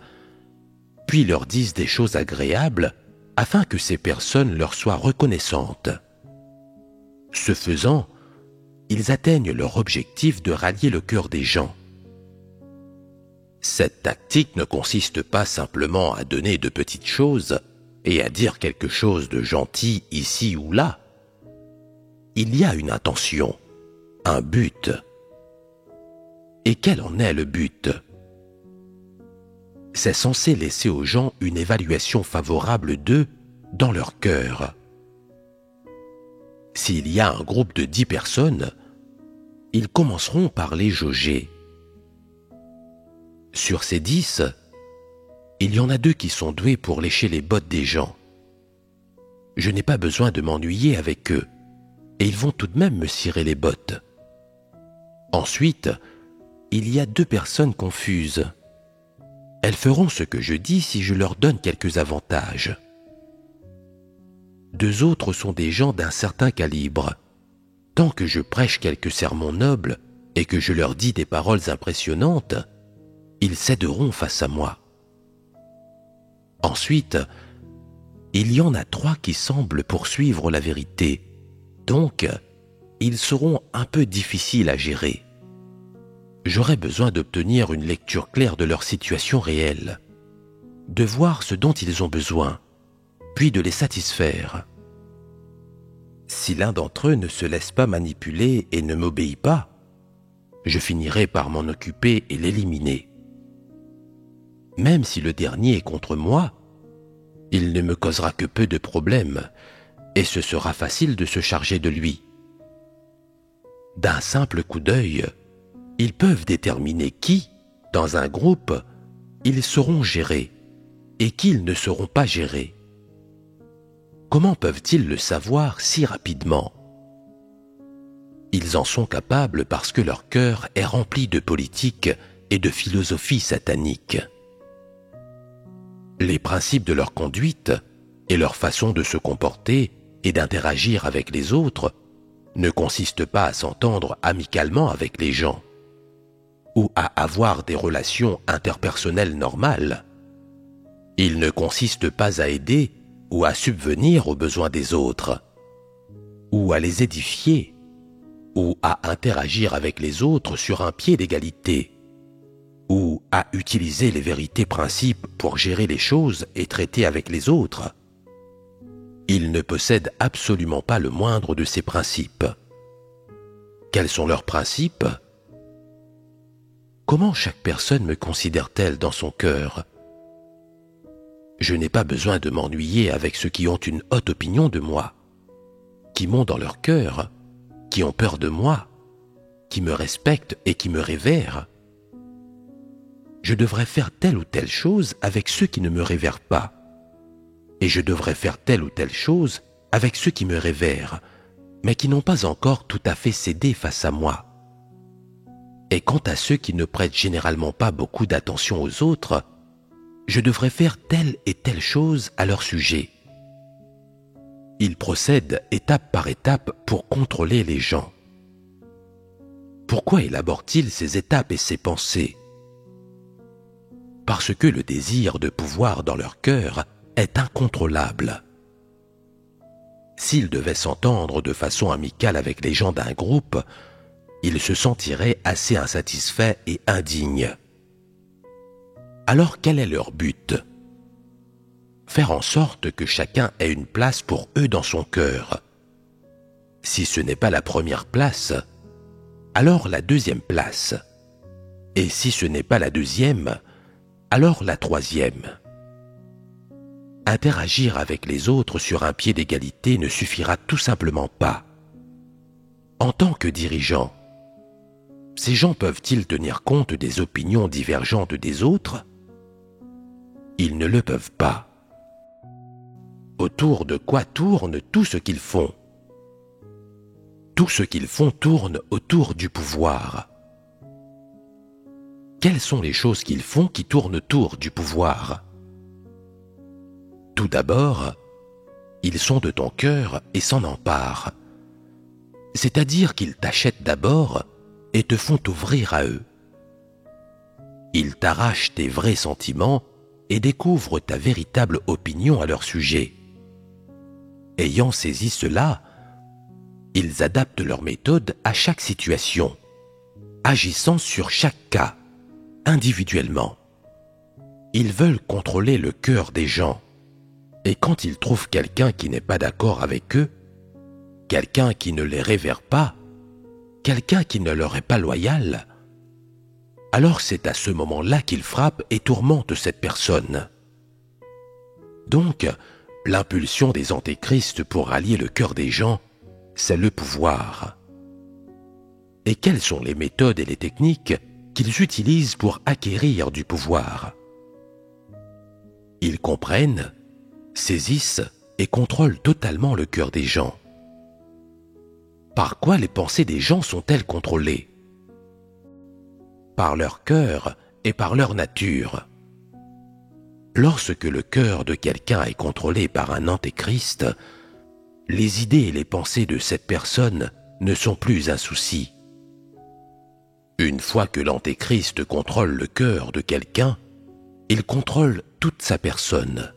puis leur disent des choses agréables afin que ces personnes leur soient reconnaissantes. Ce faisant, ils atteignent leur objectif de rallier le cœur des gens. Cette tactique ne consiste pas simplement à donner de petites choses et à dire quelque chose de gentil ici ou là. Il y a une intention, un but. Et quel en est le but? C'est censé laisser aux gens une évaluation favorable d'eux dans leur cœur. S'il y a un groupe de 10 personnes, ils commenceront par les jauger. Sur ces 10, il y en a 2 qui sont doués pour lécher les bottes des gens. Je n'ai pas besoin de m'ennuyer avec eux, et ils vont tout de même me cirer les bottes. Ensuite, il y a 2 personnes confuses. Elles feront ce que je dis si je leur donne quelques avantages. 2 autres sont des gens d'un certain calibre. Tant que je prêche quelques sermons nobles et que je leur dis des paroles impressionnantes, ils céderont face à moi. Ensuite, il y en a 3 qui semblent poursuivre la vérité, donc ils seront un peu difficiles à gérer. J'aurai besoin d'obtenir une lecture claire de leur situation réelle, de voir ce dont ils ont besoin, puis de les satisfaire. Si l'un d'entre eux ne se laisse pas manipuler et ne m'obéit pas, je finirai par m'en occuper et l'éliminer. Même si le dernier est contre moi, il ne me causera que peu de problèmes et ce sera facile de se charger de lui. D'un simple coup d'œil, ils peuvent déterminer qui, dans un groupe, ils seront gérés et qui ils ne seront pas gérés. Comment peuvent-ils le savoir si rapidement? Ils en sont capables parce que leur cœur est rempli de politique et de philosophie satanique. Les principes de leur conduite et leur façon de se comporter et d'interagir avec les autres ne consistent pas à s'entendre amicalement avec les gens ou à avoir des relations interpersonnelles normales. Ils ne consistent pas à aider ou à subvenir aux besoins des autres, ou à les édifier, ou à interagir avec les autres sur un pied d'égalité, ou à utiliser les vérités principes pour gérer les choses et traiter avec les autres. Ils ne possèdent absolument pas le moindre de ces principes. Quels sont leurs principes? Comment chaque personne me considère-t-elle dans son cœur? Je n'ai pas besoin de m'ennuyer avec ceux qui ont une haute opinion de moi, qui m'ont dans leur cœur, qui ont peur de moi, qui me respectent et qui me révèrent. Je devrais faire telle ou telle chose avec ceux qui ne me révèrent pas, et je devrais faire telle ou telle chose avec ceux qui me révèrent, mais qui n'ont pas encore tout à fait cédé face à moi. Et quant à ceux qui ne prêtent généralement pas beaucoup d'attention aux autres, je devrais faire telle et telle chose à leur sujet. Ils procèdent étape par étape pour contrôler les gens. Pourquoi élaborent-ils ces étapes et ces pensées? Parce que le désir de pouvoir dans leur cœur est incontrôlable. S'ils devaient s'entendre de façon amicale avec les gens d'un groupe, ils se sentiraient assez insatisfaits et indignes. Alors quel est leur but? Faire en sorte que chacun ait une place pour eux dans son cœur. Si ce n'est pas la première place, alors la deuxième place. Et si ce n'est pas la deuxième, alors la troisième. Interagir avec les autres sur un pied d'égalité ne suffira tout simplement pas. En tant que dirigeant, ces gens peuvent-ils tenir compte des opinions divergentes des autres? Ils ne le peuvent pas. Autour de quoi tourne tout ce qu'ils font? Tout ce qu'ils font tourne autour du pouvoir. Quelles sont les choses qu'ils font qui tournent autour du pouvoir? Tout d'abord, ils sont de ton cœur et s'en emparent. C'est-à-dire qu'ils t'achètent d'abord et te font ouvrir à eux. Ils t'arrachent tes vrais sentiments et découvrent ta véritable opinion à leur sujet. Ayant saisi cela, Ils adaptent leur méthode à chaque situation, agissant sur chaque cas, individuellement. Ils veulent contrôler le cœur des gens, et quand ils trouvent quelqu'un qui n'est pas d'accord avec eux, quelqu'un qui ne les révère pas, quelqu'un qui ne leur est pas loyal, alors c'est à ce moment-là qu'ils frappent et tourmentent cette personne. Donc, l'impulsion des antéchrists pour rallier le cœur des gens, c'est le pouvoir. Et quelles sont les méthodes et les techniques qu'ils utilisent pour acquérir du pouvoir? Ils comprennent, saisissent et contrôlent totalement le cœur des gens. Par quoi les pensées des gens sont-elles contrôlées? Par leur cœur et par leur nature. Lorsque le cœur de quelqu'un est contrôlé par un antéchrist, les idées et les pensées de cette personne ne sont plus un souci. Une fois que l'antéchrist contrôle le cœur de quelqu'un, il contrôle toute sa personne.